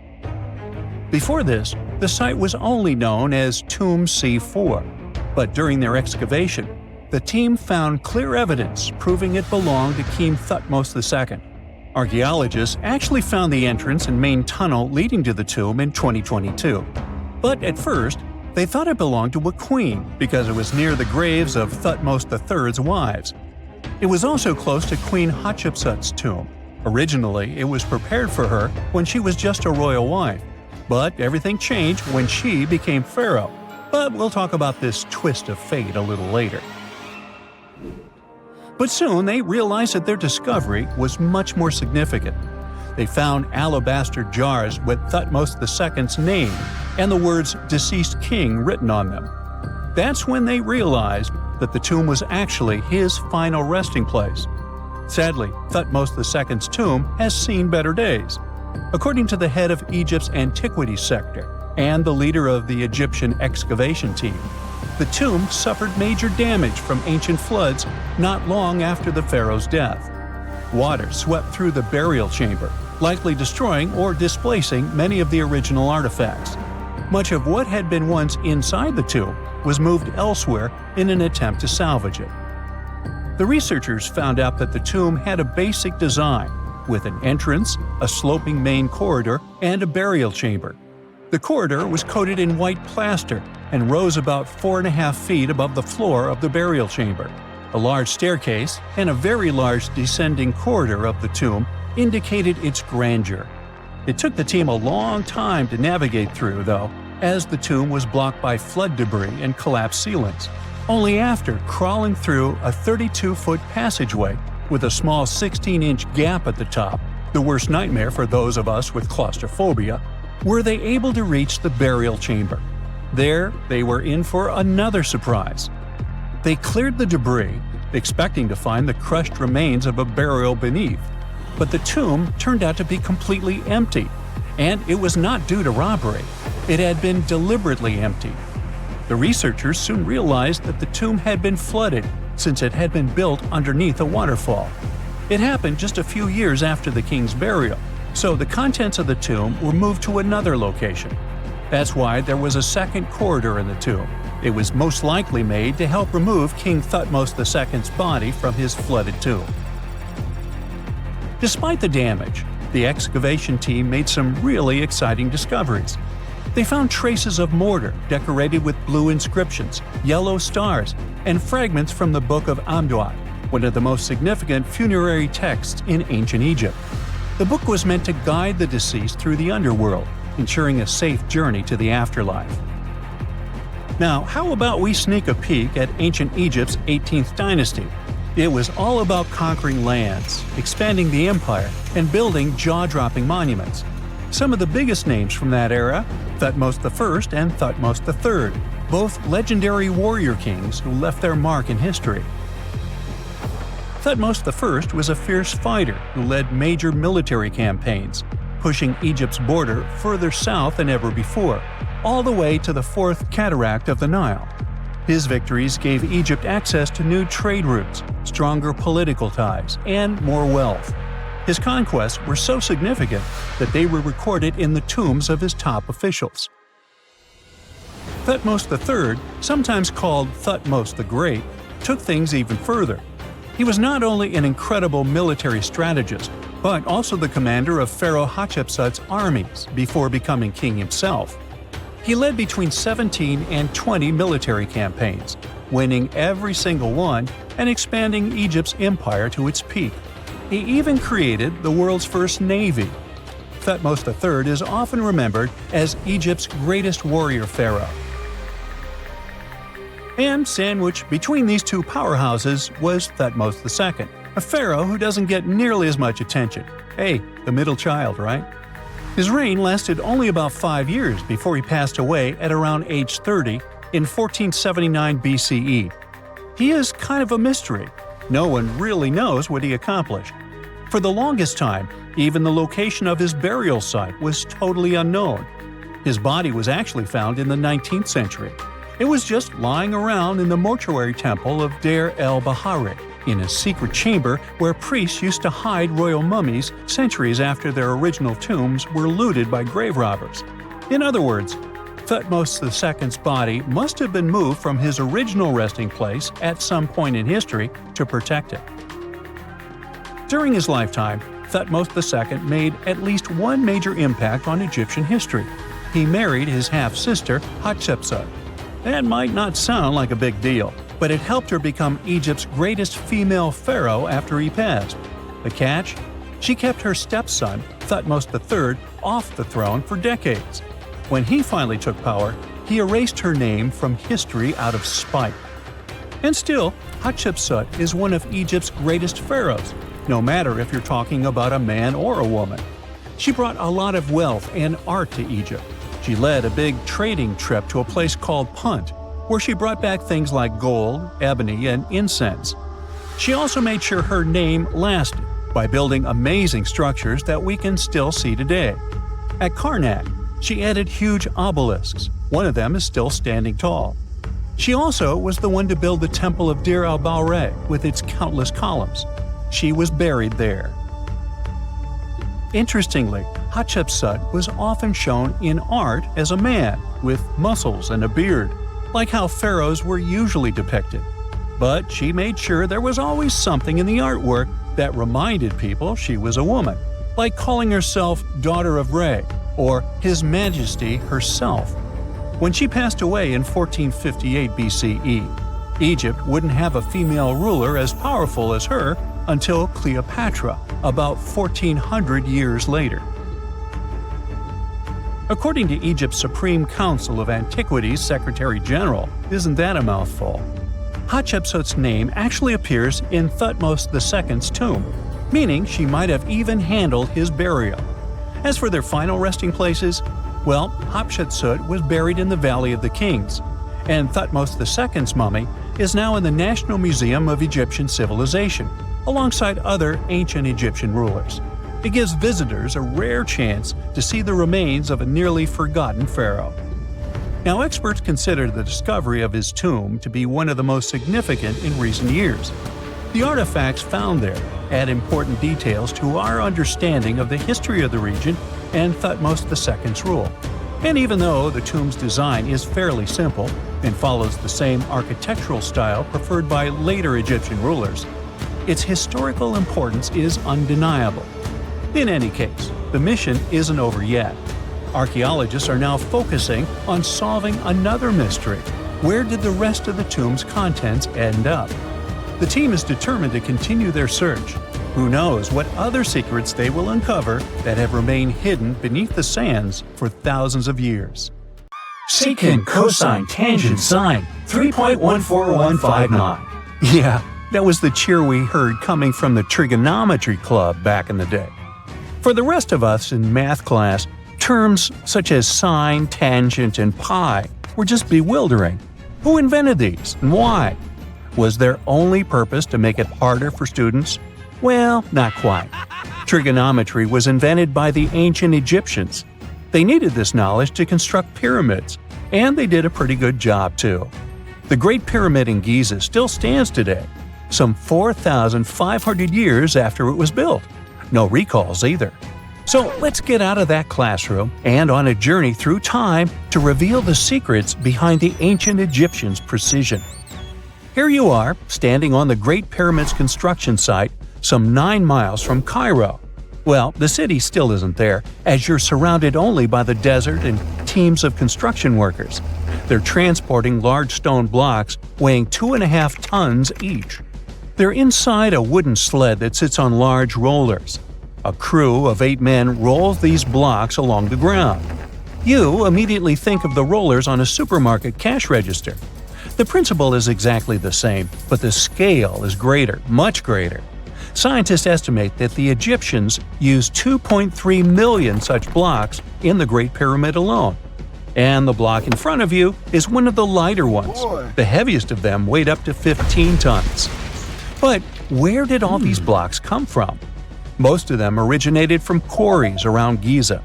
Before this, the site was only known as Tomb C4, but during their excavation, the team found clear evidence proving it belonged to King Thutmos II. Archaeologists actually found the entrance and main tunnel leading to the tomb in 2022. But at first, they thought it belonged to a queen because it was near the graves of Thutmos III's wives. It was also close to Queen Hatshepsut's tomb. Originally, it was prepared for her when she was just a royal wife. But everything changed when she became pharaoh. But we'll talk about this twist of fate a little later. But soon they realized that their discovery was much more significant. They found alabaster jars with Thutmos II's name and the words "deceased king" written on them. That's when they realized that the tomb was actually his final resting place. Sadly, Thutmos II's tomb has seen better days. According to the head of Egypt's antiquities sector and the leader of the Egyptian excavation team, the tomb suffered major damage from ancient floods not long after the pharaoh's death. Water swept through the burial chamber, likely destroying or displacing many of the original artifacts. Much of what had been once inside the tomb was moved elsewhere in an attempt to salvage it. The researchers found out that the tomb had a basic design, with an entrance, a sloping main corridor, and a burial chamber. The corridor was coated in white plaster and rose about 4.5 feet above the floor of the burial chamber. A large staircase and a very large descending corridor of the tomb indicated its grandeur. It took the team a long time to navigate through, though, as the tomb was blocked by flood debris and collapsed ceilings. Only after crawling through a 32-foot passageway with a small 16-inch gap at the top, the worst nightmare for those of us with claustrophobia, were they able to reach the burial chamber. There, they were in for another surprise. They cleared the debris, expecting to find the crushed remains of a burial beneath. But the tomb turned out to be completely empty, and it was not due to robbery. It had been deliberately emptied. The researchers soon realized that the tomb had been flooded since it had been built underneath a waterfall. It happened just a few years after the king's burial, so the contents of the tomb were moved to another location. That's why there was a second corridor in the tomb. It was most likely made to help remove King Thutmos II's body from his flooded tomb. Despite the damage, the excavation team made some really exciting discoveries. They found traces of mortar decorated with blue inscriptions, yellow stars, and fragments from the Book of Amduat, one of the most significant funerary texts in ancient Egypt. The book was meant to guide the deceased through the underworld, ensuring a safe journey to the afterlife. Now, how about we sneak a peek at ancient Egypt's 18th dynasty? It was all about conquering lands, expanding the empire, and building jaw-dropping monuments. Some of the biggest names from that era, Thutmos I and Thutmos III, both legendary warrior kings who left their mark in history. Thutmose I was a fierce fighter who led major military campaigns, pushing Egypt's border further south than ever before, all the way to the fourth cataract of the Nile. His victories gave Egypt access to new trade routes, stronger political ties, and more wealth. His conquests were so significant that they were recorded in the tombs of his top officials. Thutmose III, sometimes called Thutmose the Great, took things even further. He was not only an incredible military strategist, but also the commander of Pharaoh Hatshepsut's armies before becoming king himself. He led between 17 and 20 military campaigns, winning every single one and expanding Egypt's empire to its peak. He even created the world's first navy. Thutmose III is often remembered as Egypt's greatest warrior pharaoh. And sandwiched between these two powerhouses was Thutmose II, a pharaoh who doesn't get nearly as much attention. Hey, the middle child, right? His reign lasted only about 5 years before he passed away at around age 30 in 1479 BCE. He is kind of a mystery. No one really knows what he accomplished. For the longest time, even the location of his burial site was totally unknown. His body was actually found in the 19th century. It was just lying around in the mortuary temple of Deir el-Bahari, in a secret chamber where priests used to hide royal mummies centuries after their original tombs were looted by grave robbers. In other words, Thutmose II's body must have been moved from his original resting place at some point in history to protect it. During his lifetime, Thutmose II made at least one major impact on Egyptian history. He married his half-sister, Hatshepsut. That might not sound like a big deal, but it helped her become Egypt's greatest female pharaoh after he passed. The catch? She kept her stepson, Thutmose III, off the throne for decades. When he finally took power, he erased her name from history out of spite. And still, Hatshepsut is one of Egypt's greatest pharaohs, no matter if you're talking about a man or a woman. She brought a lot of wealth and art to Egypt. She led a big trading trip to a place called Punt, where she brought back things like gold, ebony, and incense. She also made sure her name lasted by building amazing structures that we can still see today. At Karnak, she added huge obelisks. One of them is still standing tall. She also was the one to build the Temple of Deir el-Bahari with its countless columns. She was buried there. Interestingly, Hatshepsut was often shown in art as a man with muscles and a beard, like how pharaohs were usually depicted. But she made sure there was always something in the artwork that reminded people she was a woman, like calling herself Daughter of Re or His Majesty herself. When she passed away in 1458 BCE, Egypt wouldn't have a female ruler as powerful as her until Cleopatra, about 1400 years later. According to Egypt's Supreme Council of Antiquities Secretary General, isn't that a mouthful? Hatshepsut's name actually appears in Thutmose II's tomb, meaning she might have even handled his burial. As for their final resting places, well, Hatshepsut was buried in the Valley of the Kings, and Thutmose II's mummy is now in the National Museum of Egyptian Civilization, alongside other ancient Egyptian rulers. It gives visitors a rare chance to see the remains of a nearly forgotten pharaoh. Now, experts consider the discovery of his tomb to be one of the most significant in recent years. The artifacts found there add important details to our understanding of the history of the region and Thutmose II's rule. And even though the tomb's design is fairly simple and follows the same architectural style preferred by later Egyptian rulers, its historical importance is undeniable. In any case, the mission isn't over yet. Archaeologists are now focusing on solving another mystery. Where did the rest of the tomb's contents end up? The team is determined to continue their search. Who knows what other secrets they will uncover that have remained hidden beneath the sands for thousands of years. Secant, cosine, tangent, sine, 3.14159. Yeah, that was the cheer we heard coming from the trigonometry club back in the day. For the rest of us in math class, terms such as sine, tangent, and pi were just bewildering. Who invented these and why? Was their only purpose to make it harder for students? Well, not quite. Trigonometry was invented by the ancient Egyptians. They needed this knowledge to construct pyramids, and they did a pretty good job too. The Great Pyramid in Giza still stands today, some 4,500 years after it was built. No recalls either. So let's get out of that classroom and on a journey through time to reveal the secrets behind the ancient Egyptians' precision. Here you are, standing on the Great Pyramid's construction site, some 9 miles from Cairo. Well, the city still isn't there, as you're surrounded only by the desert and teams of construction workers. They're transporting large stone blocks weighing 2.5 tons each. They're inside a wooden sled that sits on large rollers. A crew of 8 men rolls these blocks along the ground. You immediately think of the rollers on a supermarket cash register. The principle is exactly the same, but the scale is greater, much greater. Scientists estimate that the Egyptians used 2.3 million such blocks in the Great Pyramid alone. And the block in front of you is one of the lighter ones. The heaviest of them weighed up to 15 tons. But where did all these blocks come from? Most of them originated from quarries around Giza.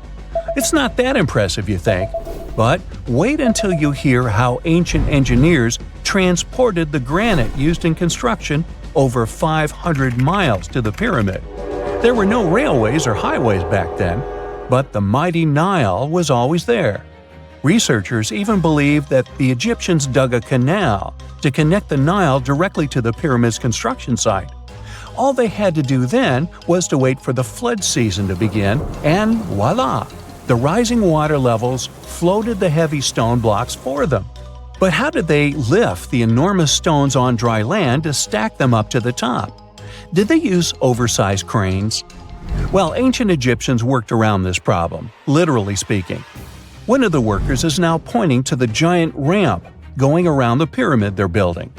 It's not that impressive, you think, but wait until you hear how ancient engineers transported the granite used in construction over 500 miles to the pyramid. There were no railways or highways back then, but the mighty Nile was always there. Researchers even believe that the Egyptians dug a canal to connect the Nile directly to the pyramid's construction site. All they had to do then was to wait for the flood season to begin, and voila! The rising water levels floated the heavy stone blocks for them. But how did they lift the enormous stones on dry land to stack them up to the top? Did they use oversized cranes? Well, ancient Egyptians worked around this problem, literally speaking. One of the workers is now pointing to the giant ramp going around the pyramid they're building.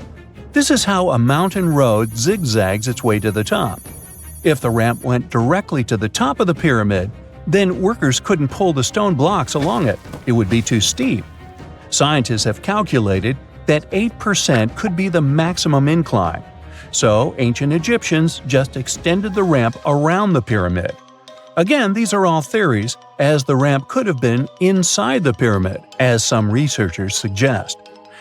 This is how a mountain road zigzags its way to the top. If the ramp went directly to the top of the pyramid, then workers couldn't pull the stone blocks along it. It would be too steep. Scientists have calculated that 8% could be the maximum incline. So ancient Egyptians just extended the ramp around the pyramid. Again, these are all theories, as the ramp could have been inside the pyramid, as some researchers suggest.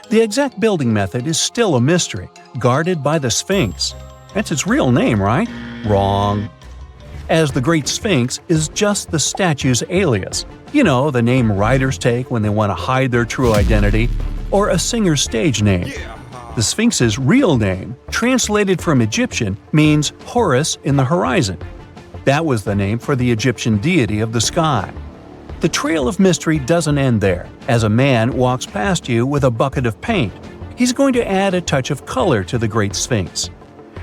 The exact building method is still a mystery, guarded by the Sphinx. That's its real name, right? Wrong. As the Great Sphinx is just the statue's alias. You know, the name writers take when they want to hide their true identity, or a singer's stage name. The Sphinx's real name, translated from Egyptian, means Horus in the horizon. That was the name for the Egyptian deity of the sky. The trail of mystery doesn't end there, as a man walks past you with a bucket of paint. He's going to add a touch of color to the Great Sphinx.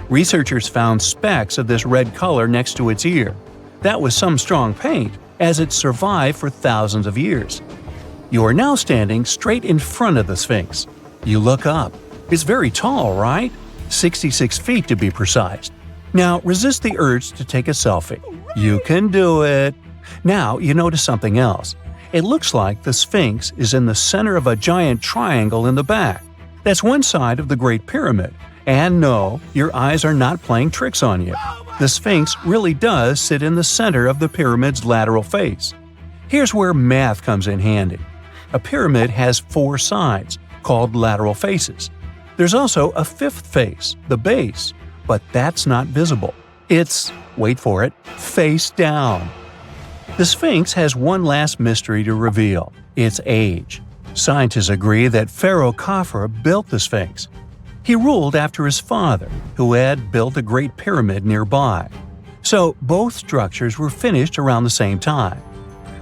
Researchers found specks of this red color next to its ear. That was some strong paint, as it survived for thousands of years. You are now standing straight in front of the Sphinx. You look up. It's very tall, right? 66 feet to be precise. Now resist the urge to take a selfie. You can do it. Now you notice something else. It looks like the Sphinx is in the center of a giant triangle in the back. That's one side of the Great Pyramid. And no, your eyes are not playing tricks on you. The Sphinx really does sit in the center of the pyramid's lateral face. Here's where math comes in handy. A pyramid has 4 sides, called lateral faces. There's also a 5th face, the base, but that's not visible. It's, wait for it, face down. The Sphinx has one last mystery to reveal: its age. Scientists agree that Pharaoh Khafre built the Sphinx. He ruled after his father, who had built a great pyramid nearby. So both structures were finished around the same time.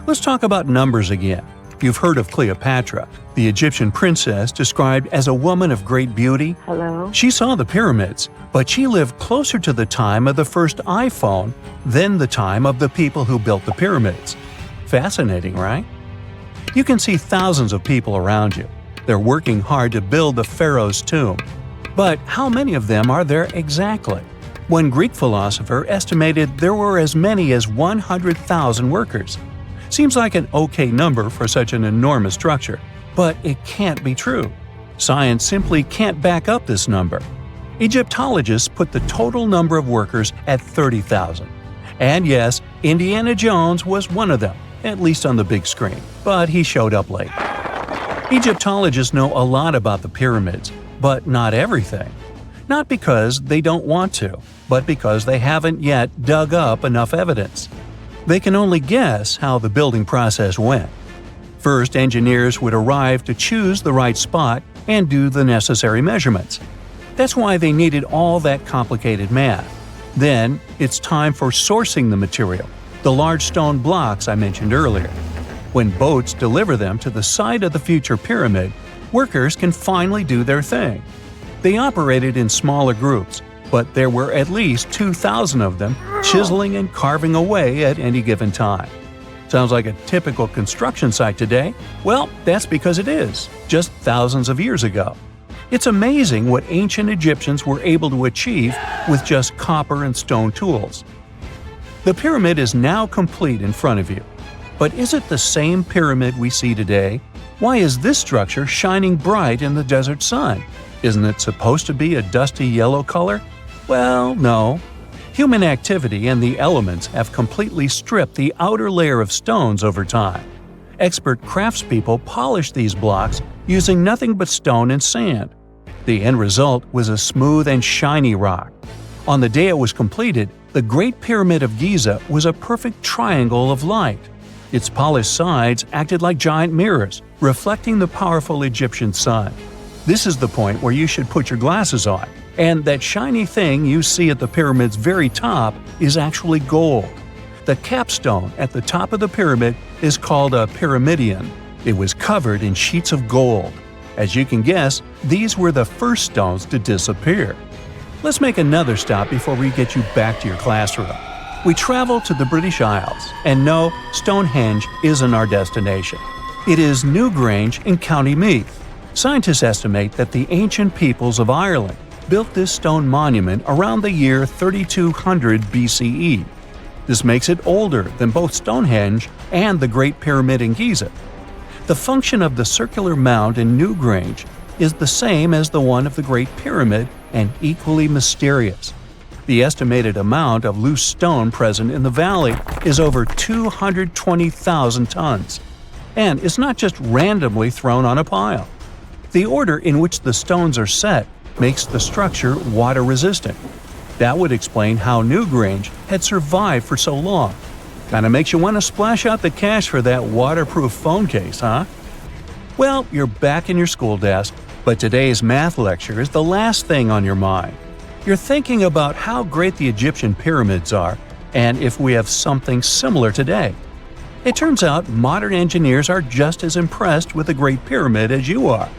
Let's talk about numbers again. You've heard of Cleopatra, the Egyptian princess described as a woman of great beauty. Hello? She saw the pyramids, but she lived closer to the time of the first iPhone than the time of the people who built the pyramids. Fascinating, right? You can see thousands of people around you. They're working hard to build the pharaoh's tomb. But how many of them are there exactly? One Greek philosopher estimated there were as many as 100,000 workers. Seems like an okay number for such an enormous structure, but it can't be true. Science simply can't back up this number. Egyptologists put the total number of workers at 30,000. And yes, Indiana Jones was one of them, at least on the big screen, but he showed up late. Egyptologists know a lot about the pyramids, but not everything. Not because they don't want to, but because they haven't yet dug up enough evidence. They can only guess how the building process went. First, engineers would arrive to choose the right spot and do the necessary measurements. That's why they needed all that complicated math. Then, it's time for sourcing the material, the large stone blocks I mentioned earlier. When boats deliver them to the site of the future pyramid, workers can finally do their thing. They operated in smaller groups, but there were at least 2,000 of them chiseling and carving away at any given time. Sounds like a typical construction site today? Well, that's because it is, just thousands of years ago. It's amazing what ancient Egyptians were able to achieve with just copper and stone tools. The pyramid is now complete in front of you. But is it the same pyramid we see today? Why is this structure shining bright in the desert sun? Isn't it supposed to be a dusty yellow color? Well, no. Human activity and the elements have completely stripped the outer layer of stones over time. Expert craftspeople polished these blocks using nothing but stone and sand. The end result was a smooth and shiny rock. On the day it was completed, the Great Pyramid of Giza was a perfect triangle of light. Its polished sides acted like giant mirrors, reflecting the powerful Egyptian sun. This is the point where you should put your glasses on, and that shiny thing you see at the pyramid's very top is actually gold. The capstone at the top of the pyramid is called a pyramidion. It was covered in sheets of gold. As you can guess, these were the first stones to disappear. Let's make another stop before we get you back to your classroom. We travel to the British Isles, and no, Stonehenge isn't our destination. It is Newgrange in County Meath. Scientists estimate that the ancient peoples of Ireland built this stone monument around the year 3200 BCE. This makes it older than both Stonehenge and the Great Pyramid in Giza. The function of the circular mound in Newgrange is the same as the one of the Great Pyramid and equally mysterious. The estimated amount of loose stone present in the valley is over 220,000 tons. And it's not just randomly thrown on a pile. The order in which the stones are set makes the structure water-resistant. That would explain how Newgrange had survived for so long. Kinda makes you want to splash out the cash for that waterproof phone case, huh? Well, you're back in your school desk, but today's math lecture is the last thing on your mind. You're thinking about how great the Egyptian pyramids are, and if we have something similar today. It turns out modern engineers are just as impressed with the Great Pyramid as you are.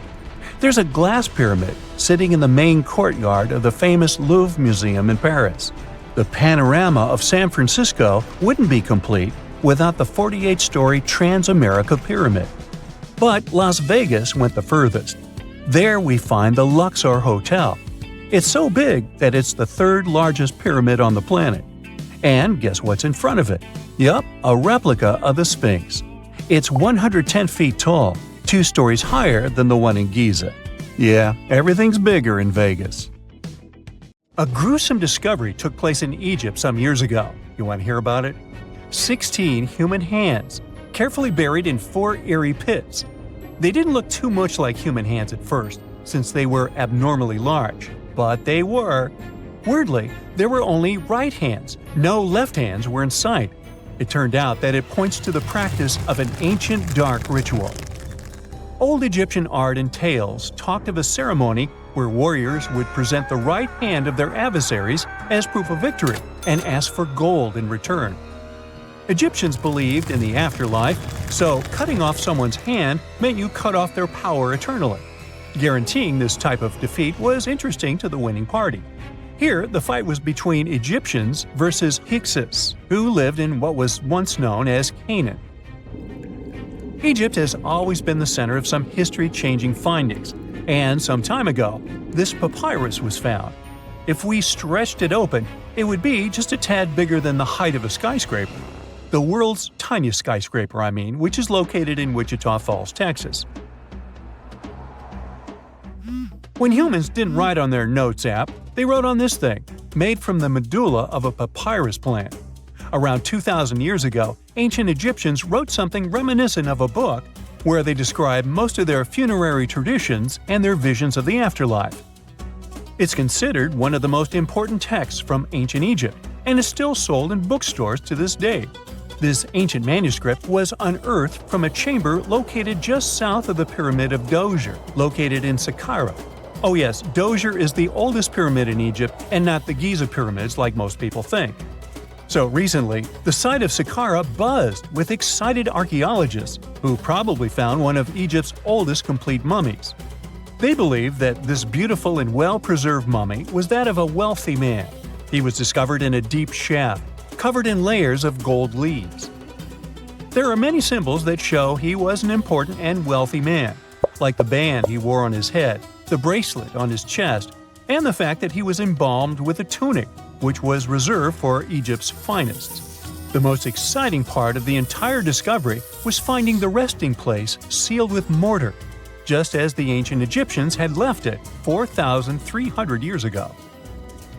There's a glass pyramid sitting in the main courtyard of the famous Louvre Museum in Paris. The panorama of San Francisco wouldn't be complete without the 48-story Transamerica Pyramid. But Las Vegas went the furthest. There we find the Luxor Hotel. It's so big that it's the third largest pyramid on the planet. And guess what's in front of it? Yup, a replica of the Sphinx. It's 110 feet tall, 2 stories higher than the one in Giza. Yeah, everything's bigger in Vegas. A gruesome discovery took place in Egypt some years ago. You want to hear about it? 16 human hands, carefully buried in 4 eerie pits. They didn't look too much like human hands at first, since they were abnormally large, but they were. Weirdly, there were only right hands. No left hands were in sight. It turned out that it points to the practice of an ancient dark ritual. Old Egyptian art and tales talked of a ceremony where warriors would present the right hand of their adversaries as proof of victory and ask for gold in return. Egyptians believed in the afterlife, so cutting off someone's hand meant you cut off their power eternally. Guaranteeing this type of defeat was interesting to the winning party. Here, the fight was between Egyptians versus Hyksos, who lived in what was once known as Canaan. Egypt has always been the center of some history-changing findings, and some time ago, this papyrus was found. If we stretched it open, it would be just a tad bigger than the height of a skyscraper. The world's tiniest skyscraper, which is located in Wichita Falls, Texas. When humans didn't write on their notes app, They wrote on this thing, made from the medulla of a papyrus plant. Around 2,000 years ago, ancient Egyptians wrote something reminiscent of a book where they describe most of their funerary traditions and their visions of the afterlife. It's considered one of the most important texts from ancient Egypt and is still sold in bookstores to this day. This ancient manuscript was unearthed from a chamber located just south of the Pyramid of Djoser, located in Saqqara. Oh yes, Djoser is the oldest pyramid in Egypt and not the Giza pyramids like most people think. So recently, the site of Saqqara buzzed with excited archaeologists who probably found one of Egypt's oldest complete mummies. They believe that this beautiful and well-preserved mummy was that of a wealthy man. He was discovered in a deep shaft, covered in layers of gold leaves. There are many symbols that show he was an important and wealthy man, like the band he wore on his head, the bracelet on his chest, and the fact that he was embalmed with a tunic, which was reserved for Egypt's finest. The most exciting part of the entire discovery was finding the resting place sealed with mortar, just as the ancient Egyptians had left it 4,300 years ago.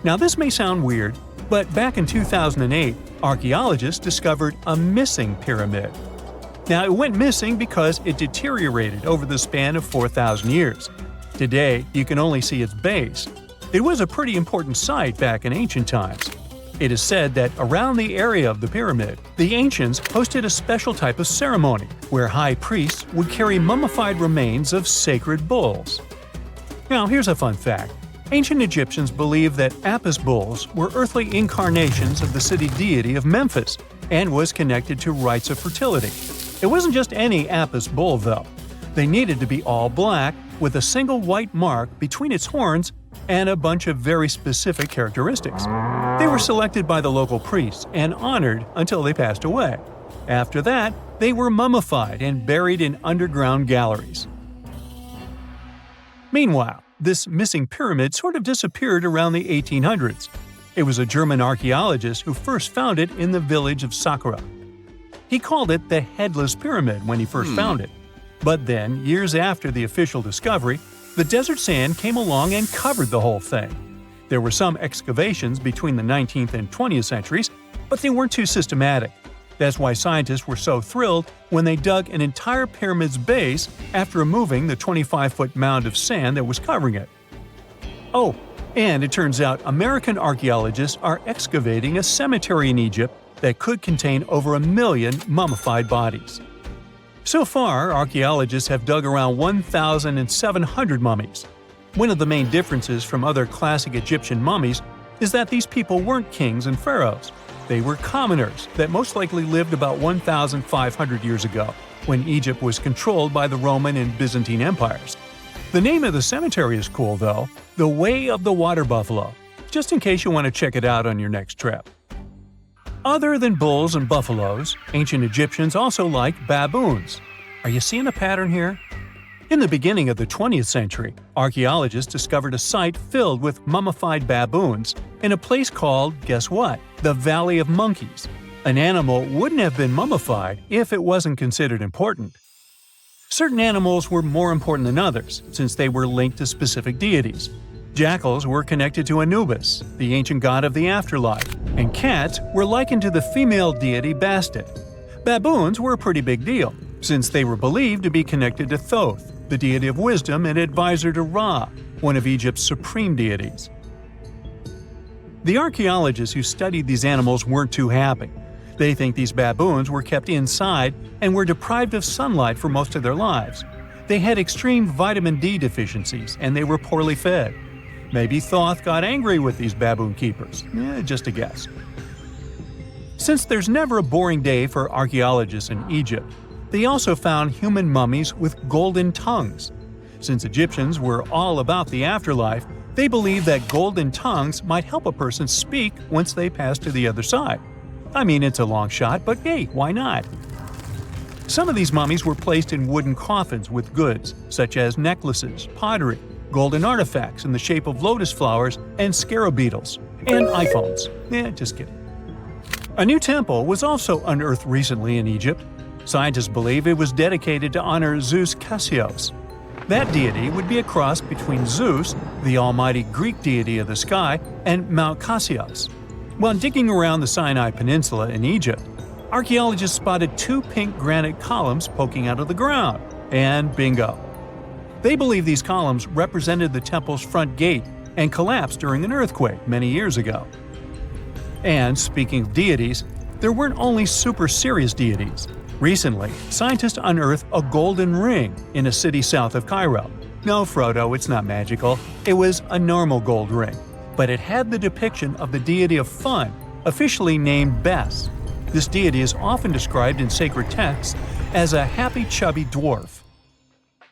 Now this may sound weird, but back in 2008, archaeologists discovered a missing pyramid. Now it went missing because it deteriorated over the span of 4,000 years. Today, you can only see its base. It was a pretty important site back in ancient times. It is said that around the area of the pyramid, the ancients hosted a special type of ceremony where high priests would carry mummified remains of sacred bulls. Now here's a fun fact. Ancient Egyptians believed that Apis bulls were earthly incarnations of the city deity of Memphis and was connected to rites of fertility. It wasn't just any Apis bull, though. They needed to be all black, with a single white mark between its horns and a bunch of very specific characteristics. They were selected by the local priests and honored until they passed away. After that, they were mummified and buried in underground galleries. Meanwhile, this missing pyramid sort of disappeared around the 1800s. It was a German archaeologist who first found it in the village of Saqqara. He called it the Headless Pyramid when he first found it. But then, years after the official discovery, the desert sand came along and covered the whole thing. There were some excavations between the 19th and 20th centuries, but they weren't too systematic. That's why scientists were so thrilled when they dug an entire pyramid's base after removing the 25-foot mound of sand that was covering it. Oh, and it turns out American archaeologists are excavating a cemetery in Egypt that could contain over 1 million mummified bodies. So far, archaeologists have dug around 1,700 mummies. One of the main differences from other classic Egyptian mummies is that these people weren't kings and pharaohs. They were commoners that most likely lived about 1,500 years ago, when Egypt was controlled by the Roman and Byzantine empires. The name of the cemetery is cool, though, the Way of the Water Buffalo, just in case you want to check it out on your next trip. Other than bulls and buffaloes, ancient Egyptians also liked baboons. Are you seeing a pattern here? In the beginning of the 20th century, archaeologists discovered a site filled with mummified baboons in a place called, guess what? The Valley of Monkeys. An animal wouldn't have been mummified if it wasn't considered important. Certain animals were more important than others, since they were linked to specific deities. Jackals were connected to Anubis, the ancient god of the afterlife, and cats were likened to the female deity Bastet. Baboons were a pretty big deal, since they were believed to be connected to Thoth, the deity of wisdom and advisor to Ra, one of Egypt's supreme deities. The archaeologists who studied these animals weren't too happy. They think these baboons were kept inside and were deprived of sunlight for most of their lives. They had extreme vitamin D deficiencies and they were poorly fed. Maybe Thoth got angry with these baboon keepers. Just a guess. Since there's never a boring day for archaeologists in Egypt, they also found human mummies with golden tongues. Since Egyptians were all about the afterlife, they believed that golden tongues might help a person speak once they pass to the other side. I mean, it's a long shot, but hey, why not? Some of these mummies were placed in wooden coffins with goods, such as necklaces, pottery, golden artifacts in the shape of lotus flowers and scarab beetles, and iPhones. Just kidding. A new temple was also unearthed recently in Egypt. Scientists believe it was dedicated to honor Zeus Cassios. That deity would be a cross between Zeus, the almighty Greek deity of the sky, and Mount Cassius. While digging around the Sinai Peninsula in Egypt, archaeologists spotted 2 pink granite columns poking out of the ground, and bingo! They believe these columns represented the temple's front gate and collapsed during an earthquake many years ago. And speaking of deities, there weren't only super serious deities. Recently, scientists unearthed a golden ring in a city south of Cairo. No, Frodo, it's not magical. It was a normal gold ring, but it had the depiction of the deity of fun, officially named Bes. This deity is often described in sacred texts as a happy, chubby dwarf.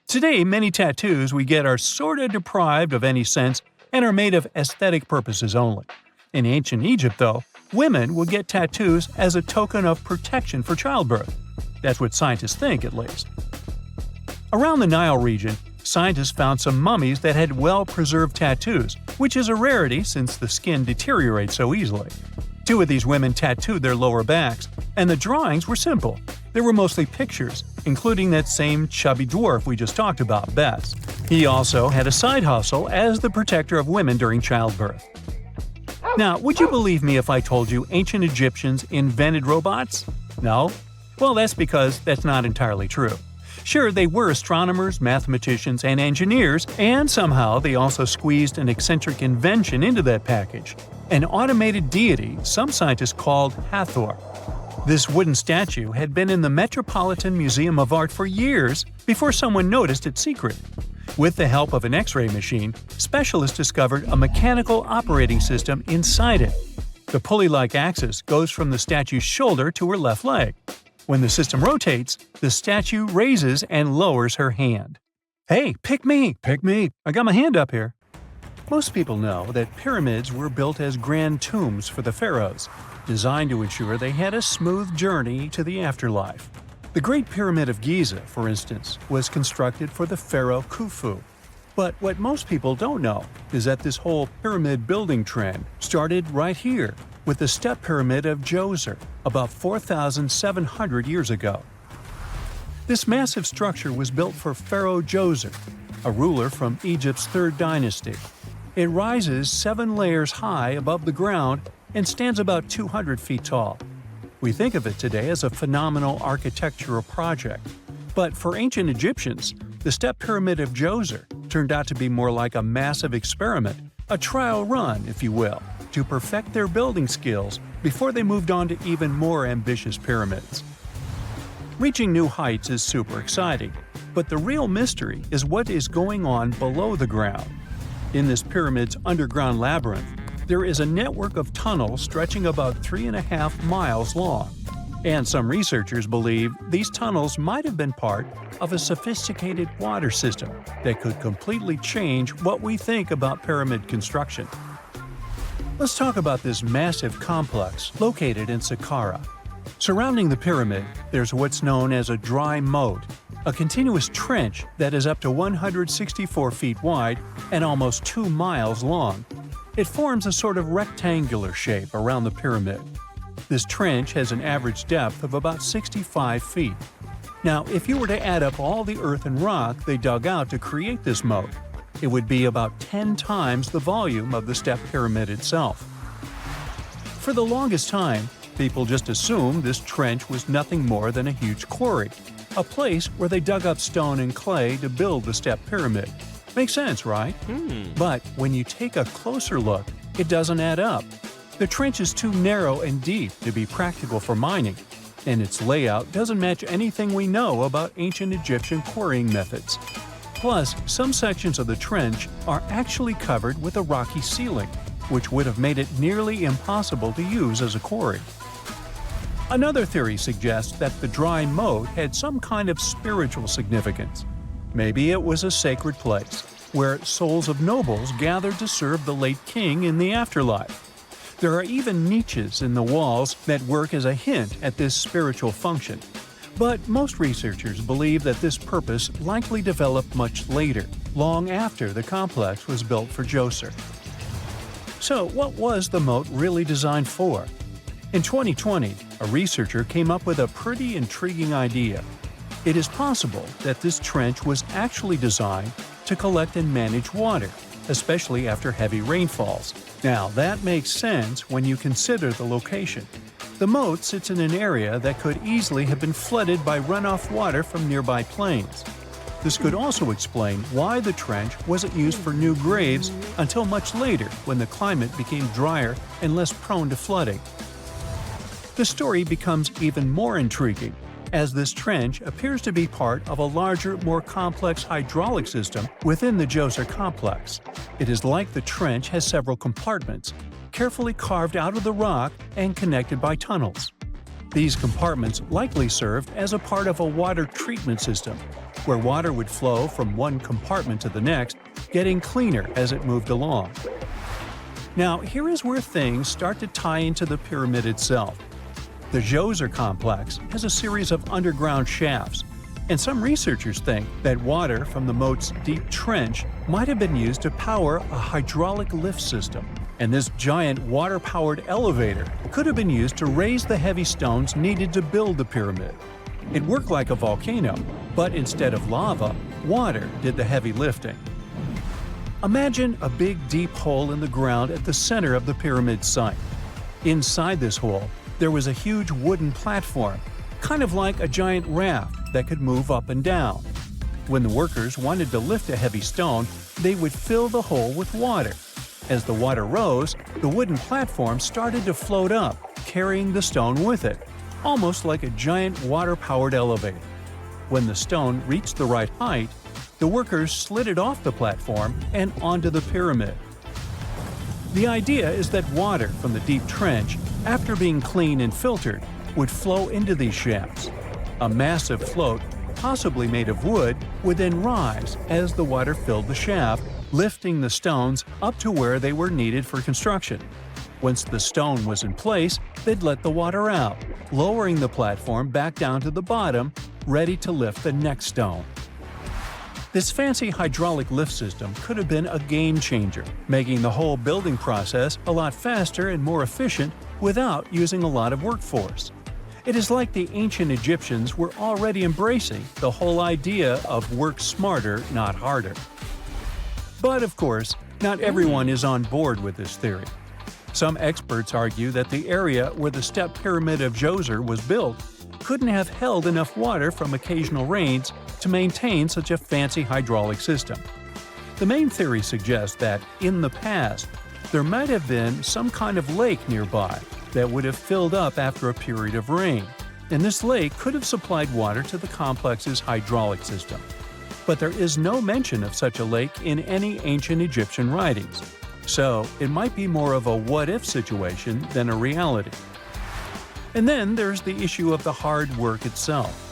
Today, many tattoos we get are sorta deprived of any sense and are made of aesthetic purposes only. In ancient Egypt, though, women would get tattoos as a token of protection for childbirth. That's what scientists think, at least. Around the Nile region, scientists found some mummies that had well-preserved tattoos, which is a rarity since the skin deteriorates so easily. 2 of these women tattooed their lower backs, and the drawings were simple. They were mostly pictures, including that same chubby dwarf we just talked about, Bes. He also had a side hustle as the protector of women during childbirth. Now, would you believe me if I told you ancient Egyptians invented robots? No? Well, that's because that's not entirely true. Sure, they were astronomers, mathematicians, and engineers, and somehow they also squeezed an eccentric invention into that package: an automated deity some scientists called Hathor. This wooden statue had been in the Metropolitan Museum of Art for years before someone noticed its secret. With the help of an X-ray machine, specialists discovered a mechanical operating system inside it. The pulley-like axis goes from the statue's shoulder to her left leg. When the system rotates, the statue raises and lowers her hand. Hey, pick me! Pick me! I got my hand up here. Most people know that pyramids were built as grand tombs for the pharaohs, designed to ensure they had a smooth journey to the afterlife. The Great Pyramid of Giza, for instance, was constructed for the pharaoh Khufu. But what most people don't know is that this whole pyramid building trend started right here, with the step pyramid of Djoser, about 4,700 years ago. This massive structure was built for Pharaoh Djoser, a ruler from Egypt's 3rd dynasty. It rises 7 layers high above the ground and stands about 200 feet tall. We think of it today as a phenomenal architectural project, but for ancient Egyptians, the step pyramid of Djoser turned out to be more like a massive experiment, a trial run, if you will, to perfect their building skills before they moved on to even more ambitious pyramids. Reaching new heights is super exciting, but the real mystery is what is going on below the ground. In this pyramid's underground labyrinth, there is a network of tunnels stretching about 3.5 miles long, and some researchers believe these tunnels might have been part of a sophisticated water system that could completely change what we think about pyramid construction. Let's talk about this massive complex located in Saqqara. Surrounding the pyramid, there's what's known as a dry moat, a continuous trench that is up to 164 feet wide and almost 2 miles long. It forms a sort of rectangular shape around the pyramid. This trench has an average depth of about 65 feet. Now, if you were to add up all the earth and rock they dug out to create this moat, it would be about 10 times the volume of the step pyramid itself. For the longest time, people just assumed this trench was nothing more than a huge quarry, a place where they dug up stone and clay to build the step pyramid. Makes sense, right? But when you take a closer look, it doesn't add up. The trench is too narrow and deep to be practical for mining, and its layout doesn't match anything we know about ancient Egyptian quarrying methods. Plus, some sections of the trench are actually covered with a rocky ceiling, which would have made it nearly impossible to use as a quarry. Another theory suggests that the dry moat had some kind of spiritual significance. Maybe it was a sacred place, where souls of nobles gathered to serve the late king in the afterlife. There are even niches in the walls that work as a hint at this spiritual function. But most researchers believe that this purpose likely developed much later, long after the complex was built for Djoser. So what was the moat really designed for? In 2020, a researcher came up with a pretty intriguing idea. It is possible that this trench was actually designed to collect and manage water, especially after heavy rainfalls. Now, that makes sense when you consider the location. The moat sits in an area that could easily have been flooded by runoff water from nearby plains. This could also explain why the trench wasn't used for new graves until much later when the climate became drier and less prone to flooding. The story becomes even more intriguing, as this trench appears to be part of a larger, more complex hydraulic system within the Djoser complex. It is like the trench has several compartments, carefully carved out of the rock and connected by tunnels. These compartments likely served as a part of a water treatment system, where water would flow from one compartment to the next, getting cleaner as it moved along. Now, here is where things start to tie into the pyramid itself. The Djoser complex has a series of underground shafts, and some researchers think that water from the moat's deep trench might have been used to power a hydraulic lift system, and this giant water-powered elevator could have been used to raise the heavy stones needed to build the pyramid. It worked like a volcano, but instead of lava, water did the heavy lifting. Imagine a big deep hole in the ground at the center of the pyramid site. Inside this hole, there was a huge wooden platform, kind of like a giant raft that could move up and down. When the workers wanted to lift a heavy stone, they would fill the hole with water. As the water rose, the wooden platform started to float up, carrying the stone with it, almost like a giant water-powered elevator. When the stone reached the right height, the workers slid it off the platform and onto the pyramid. The idea is that water from the deep trench, after being cleaned and filtered, would flow into these shafts. A massive float, possibly made of wood, would then rise as the water filled the shaft, lifting the stones up to where they were needed for construction. Once the stone was in place, they'd let the water out, lowering the platform back down to the bottom, ready to lift the next stone. This fancy hydraulic lift system could have been a game changer, making the whole building process a lot faster and more efficient without using a lot of workforce. It is like the ancient Egyptians were already embracing the whole idea of work smarter, not harder. But of course, not everyone is on board with this theory. Some experts argue that the area where the step pyramid of Djoser was built couldn't have held enough water from occasional rains to maintain such a fancy hydraulic system. The main theory suggests that, in the past, there might have been some kind of lake nearby that would have filled up after a period of rain, and this lake could have supplied water to the complex's hydraulic system. But there is no mention of such a lake in any ancient Egyptian writings, so it might be more of a what-if situation than a reality. And then there's the issue of the hard work itself.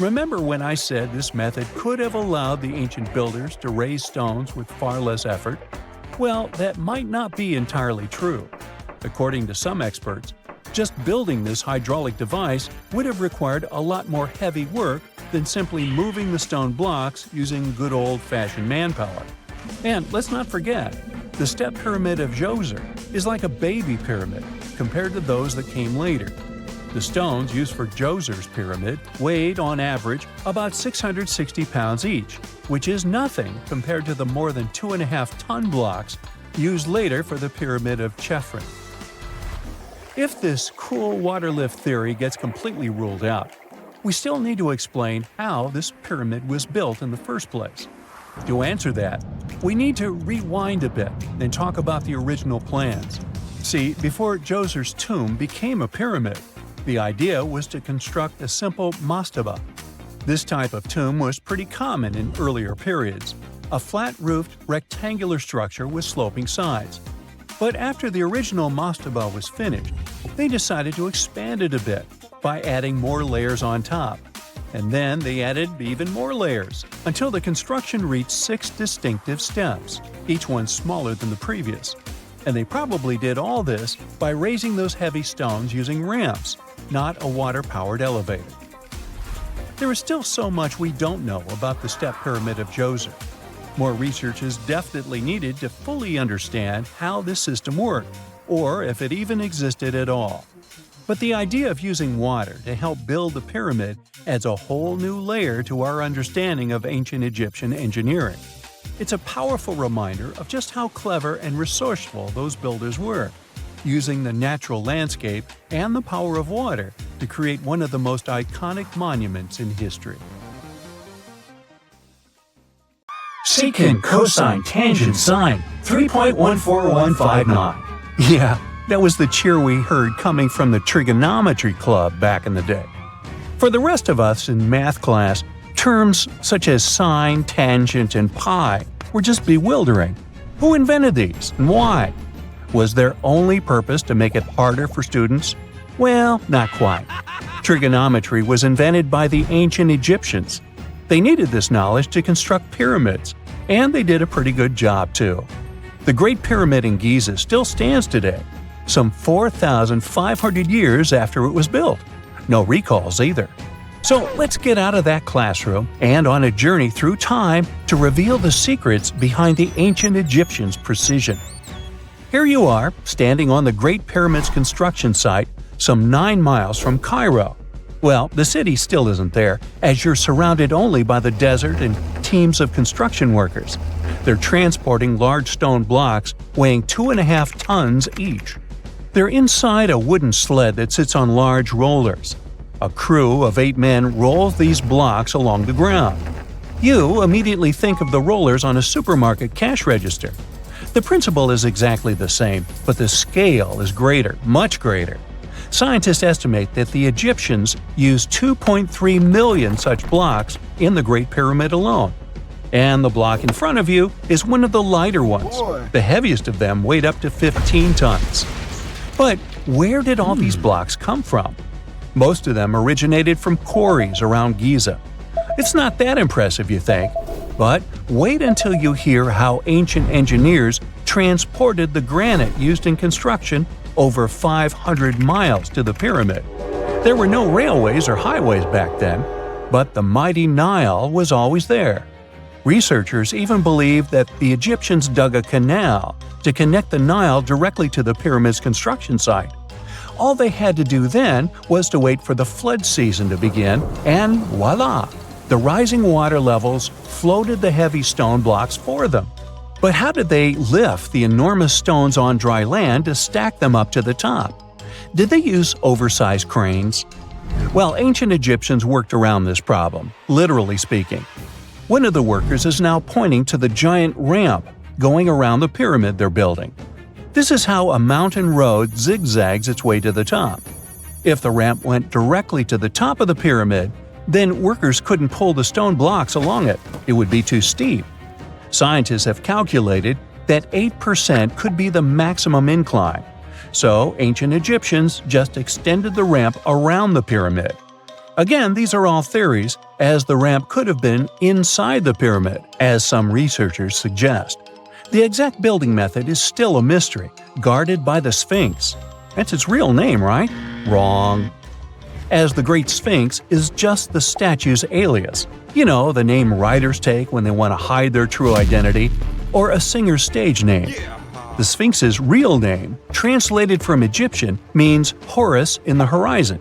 Remember when I said this method could have allowed the ancient builders to raise stones with far less effort? Well, that might not be entirely true. According to some experts, just building this hydraulic device would have required a lot more heavy work than simply moving the stone blocks using good old-fashioned manpower. And let's not forget, the step pyramid of Djoser is like a baby pyramid compared to those that came later. The stones used for Djoser's pyramid weighed, on average, about 660 pounds each, which is nothing compared to the more than 2.5-ton blocks used later for the pyramid of Chephren. If this cool water lift theory gets completely ruled out, we still need to explain how this pyramid was built in the first place. To answer that, we need to rewind a bit and talk about the original plans. See, before Djoser's tomb became a pyramid, the idea was to construct a simple mastaba. This type of tomb was pretty common in earlier periods, a flat-roofed, rectangular structure with sloping sides. But after the original mastaba was finished, they decided to expand it a bit by adding more layers on top. And then they added even more layers, until the construction reached 6 distinctive steps, each one smaller than the previous. And they probably did all this by raising those heavy stones using ramps, not a water-powered elevator. There is still so much we don't know about the step pyramid of Djoser. More research is definitely needed to fully understand how this system worked, or if it even existed at all. But the idea of using water to help build the pyramid adds a whole new layer to our understanding of ancient Egyptian engineering. It's a powerful reminder of just how clever and resourceful those builders were, using the natural landscape and the power of water to create one of the most iconic monuments in history. Secant cosine tangent sine 3.14159. Yeah, that was the cheer we heard coming from the trigonometry club back in the day. For the rest of us in math class, terms such as sine, tangent, and pi were just bewildering. Who invented these and why? Was their only purpose to make it harder for students? Well, not quite. Trigonometry was invented by the ancient Egyptians. They needed this knowledge to construct pyramids, and they did a pretty good job too. The Great Pyramid in Giza still stands today, some 4,500 years after it was built. No recalls either. So let's get out of that classroom and on a journey through time to reveal the secrets behind the ancient Egyptians' precision. Here you are, standing on the Great Pyramid's construction site, some 9 miles from Cairo. Well, the city still isn't there, as you're surrounded only by the desert and teams of construction workers. They're transporting large stone blocks weighing 2.5 tons each. They're inside a wooden sled that sits on large rollers. A crew of 8 men rolls these blocks along the ground. You immediately think of the rollers on a supermarket cash register. The principle is exactly the same, but the scale is greater, much greater. Scientists estimate that the Egyptians used 2.3 million such blocks in the Great Pyramid alone. And the block in front of you is one of the lighter ones. The heaviest of them weighed up to 15 tons. But where did all these blocks come from? Most of them originated from quarries around Giza. It's not that impressive, you think? But wait until you hear how ancient engineers transported the granite used in construction over 500 miles to the pyramid. There were no railways or highways back then, but the mighty Nile was always there. Researchers even believe that the Egyptians dug a canal to connect the Nile directly to the pyramid's construction site. All they had to do then was to wait for the flood season to begin, and voila! The rising water levels floated the heavy stone blocks for them. But how did they lift the enormous stones on dry land to stack them up to the top? Did they use oversized cranes? Well, ancient Egyptians worked around this problem, literally speaking. One of the workers is now pointing to the giant ramp going around the pyramid they're building. This is how a mountain road zigzags its way to the top. If the ramp went directly to the top of the pyramid, then workers couldn't pull the stone blocks along it. It would be too steep. Scientists have calculated that 8% could be the maximum incline. So ancient Egyptians just extended the ramp around the pyramid. Again, these are all theories, as the ramp could have been inside the pyramid, as some researchers suggest. The exact building method is still a mystery, guarded by the Sphinx. That's its real name, right? Wrong. As the Great Sphinx is just the statue's alias. You know, the name writers take when they want to hide their true identity, or a singer's stage name. The Sphinx's real name, translated from Egyptian, means Horus in the horizon.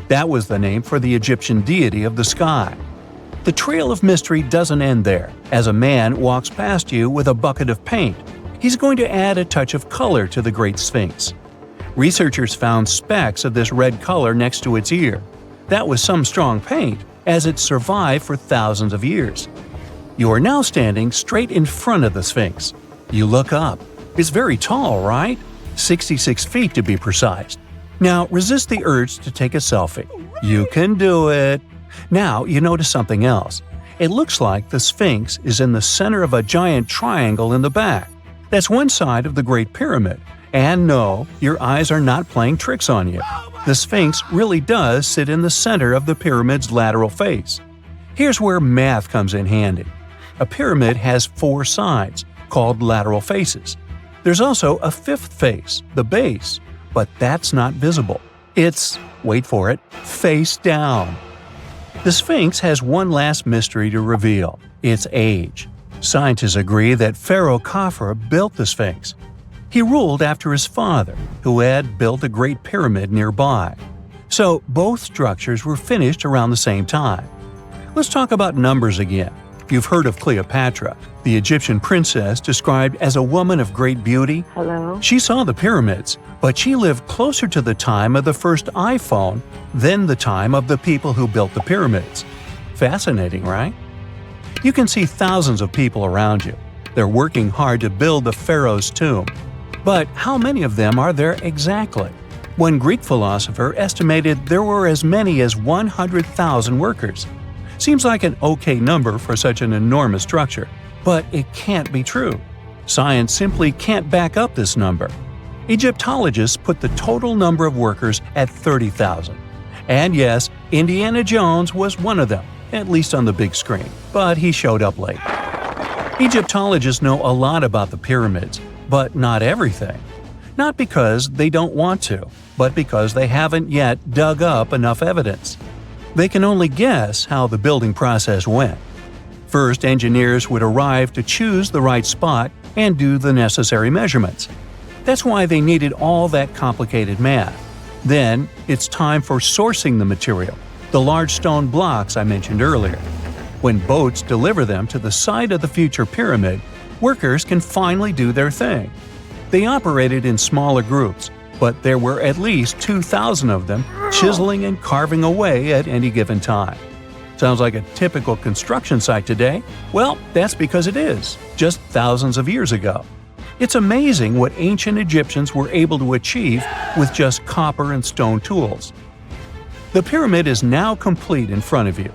That was the name for the Egyptian deity of the sky. The trail of mystery doesn't end there. As a man walks past you with a bucket of paint, he's going to add a touch of color to the Great Sphinx. Researchers found specks of this red color next to its ear. That was some strong paint, as it survived for thousands of years. You are now standing straight in front of the Sphinx. You look up. It's very tall, right? 66 feet to be precise. Now resist the urge to take a selfie. You can do it. Now you notice something else. It looks like the Sphinx is in the center of a giant triangle in the back. That's one side of the Great Pyramid. And no, your eyes are not playing tricks on you. The Sphinx really does sit in the center of the pyramid's lateral face. Here's where math comes in handy. A pyramid has 4 sides, called lateral faces. There's also a 5th face, the base, but that's not visible. It's, wait for it, face down. The Sphinx has one last mystery to reveal: its age. Scientists agree that Pharaoh Khafre built the Sphinx. He ruled after his father, who had built a great pyramid nearby. So both structures were finished around the same time. Let's talk about numbers again. You've heard of Cleopatra, the Egyptian princess described as a woman of great beauty. Hello? She saw the pyramids, but she lived closer to the time of the first iPhone than the time of the people who built the pyramids. Fascinating, right? You can see thousands of people around you. They're working hard to build the pharaoh's tomb. But how many of them are there exactly? One Greek philosopher estimated there were as many as 100,000 workers. Seems like an okay number for such an enormous structure, but it can't be true. Science simply can't back up this number. Egyptologists put the total number of workers at 30,000. And yes, Indiana Jones was one of them, at least on the big screen, but he showed up late. Egyptologists know a lot about the pyramids, but not everything. Not because they don't want to, but because they haven't yet dug up enough evidence. They can only guess how the building process went. First, engineers would arrive to choose the right spot and do the necessary measurements. That's why they needed all that complicated math. Then, it's time for sourcing the material, the large stone blocks I mentioned earlier. When boats deliver them to the site of the future pyramid, workers can finally do their thing. They operated in smaller groups, but there were at least 2,000 of them chiseling and carving away at any given time. Sounds like a typical construction site today? Well, that's because it is, just thousands of years ago. It's amazing what ancient Egyptians were able to achieve with just copper and stone tools. The pyramid is now complete in front of you.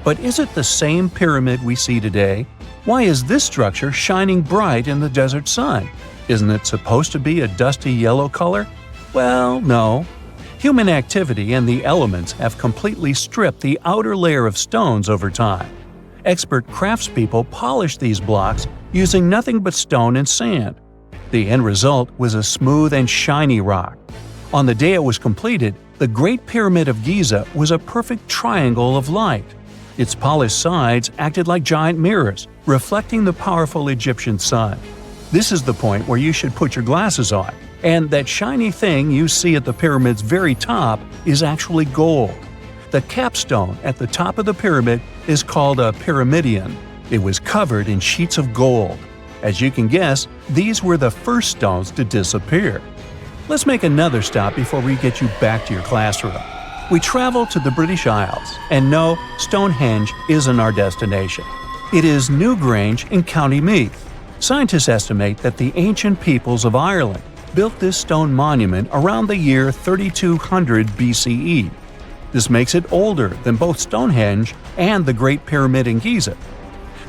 But is it the same pyramid we see today? Why is this structure shining bright in the desert sun? Isn't it supposed to be a dusty yellow color? Well, no. Human activity and the elements have completely stripped the outer layer of stones over time. Expert craftspeople polished these blocks using nothing but stone and sand. The end result was a smooth and shiny rock. On the day it was completed, the Great Pyramid of Giza was a perfect triangle of light. Its polished sides acted like giant mirrors, reflecting the powerful Egyptian sun. This is the point where you should put your glasses on, and that shiny thing you see at the pyramid's very top is actually gold. The capstone at the top of the pyramid is called a pyramidion. It was covered in sheets of gold. As you can guess, these were the first stones to disappear. Let's make another stop before we get you back to your classroom. We travel to the British Isles, and no, Stonehenge isn't our destination. It is Newgrange in County Meath. Scientists estimate that the ancient peoples of Ireland built this stone monument around the year 3200 BCE. This makes it older than both Stonehenge and the Great Pyramid in Giza.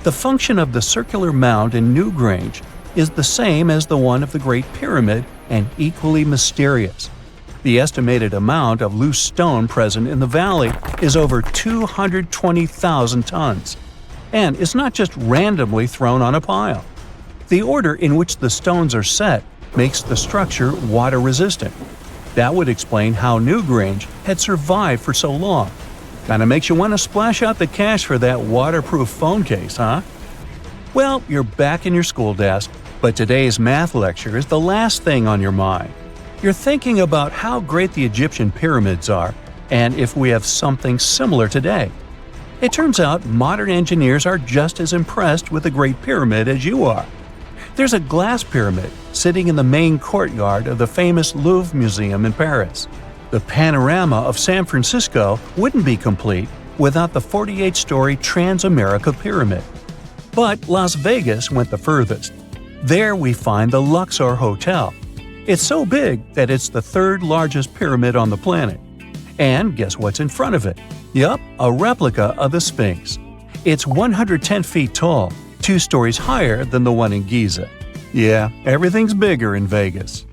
The function of the circular mound in Newgrange is the same as the one of the Great Pyramid and equally mysterious. The estimated amount of loose stone present in the valley is over 220,000 tons. And it's not just randomly thrown on a pile. The order in which the stones are set makes the structure water-resistant. That would explain how Newgrange had survived for so long. Kinda makes you want to splash out the cash for that waterproof phone case, huh? Well, you're back in your school desk, but today's math lecture is the last thing on your mind. You're thinking about how great the Egyptian pyramids are, and if we have something similar today. It turns out modern engineers are just as impressed with the Great Pyramid as you are. There's a glass pyramid sitting in the main courtyard of the famous Louvre Museum in Paris. The panorama of San Francisco wouldn't be complete without the 48-story Trans-America Pyramid. But Las Vegas went the furthest. There we find the Luxor Hotel. It's so big that it's the third largest pyramid on the planet. And guess what's in front of it? Yup, a replica of the Sphinx. It's 110 feet tall, 2 stories higher than the one in Giza. Yeah, everything's bigger in Vegas.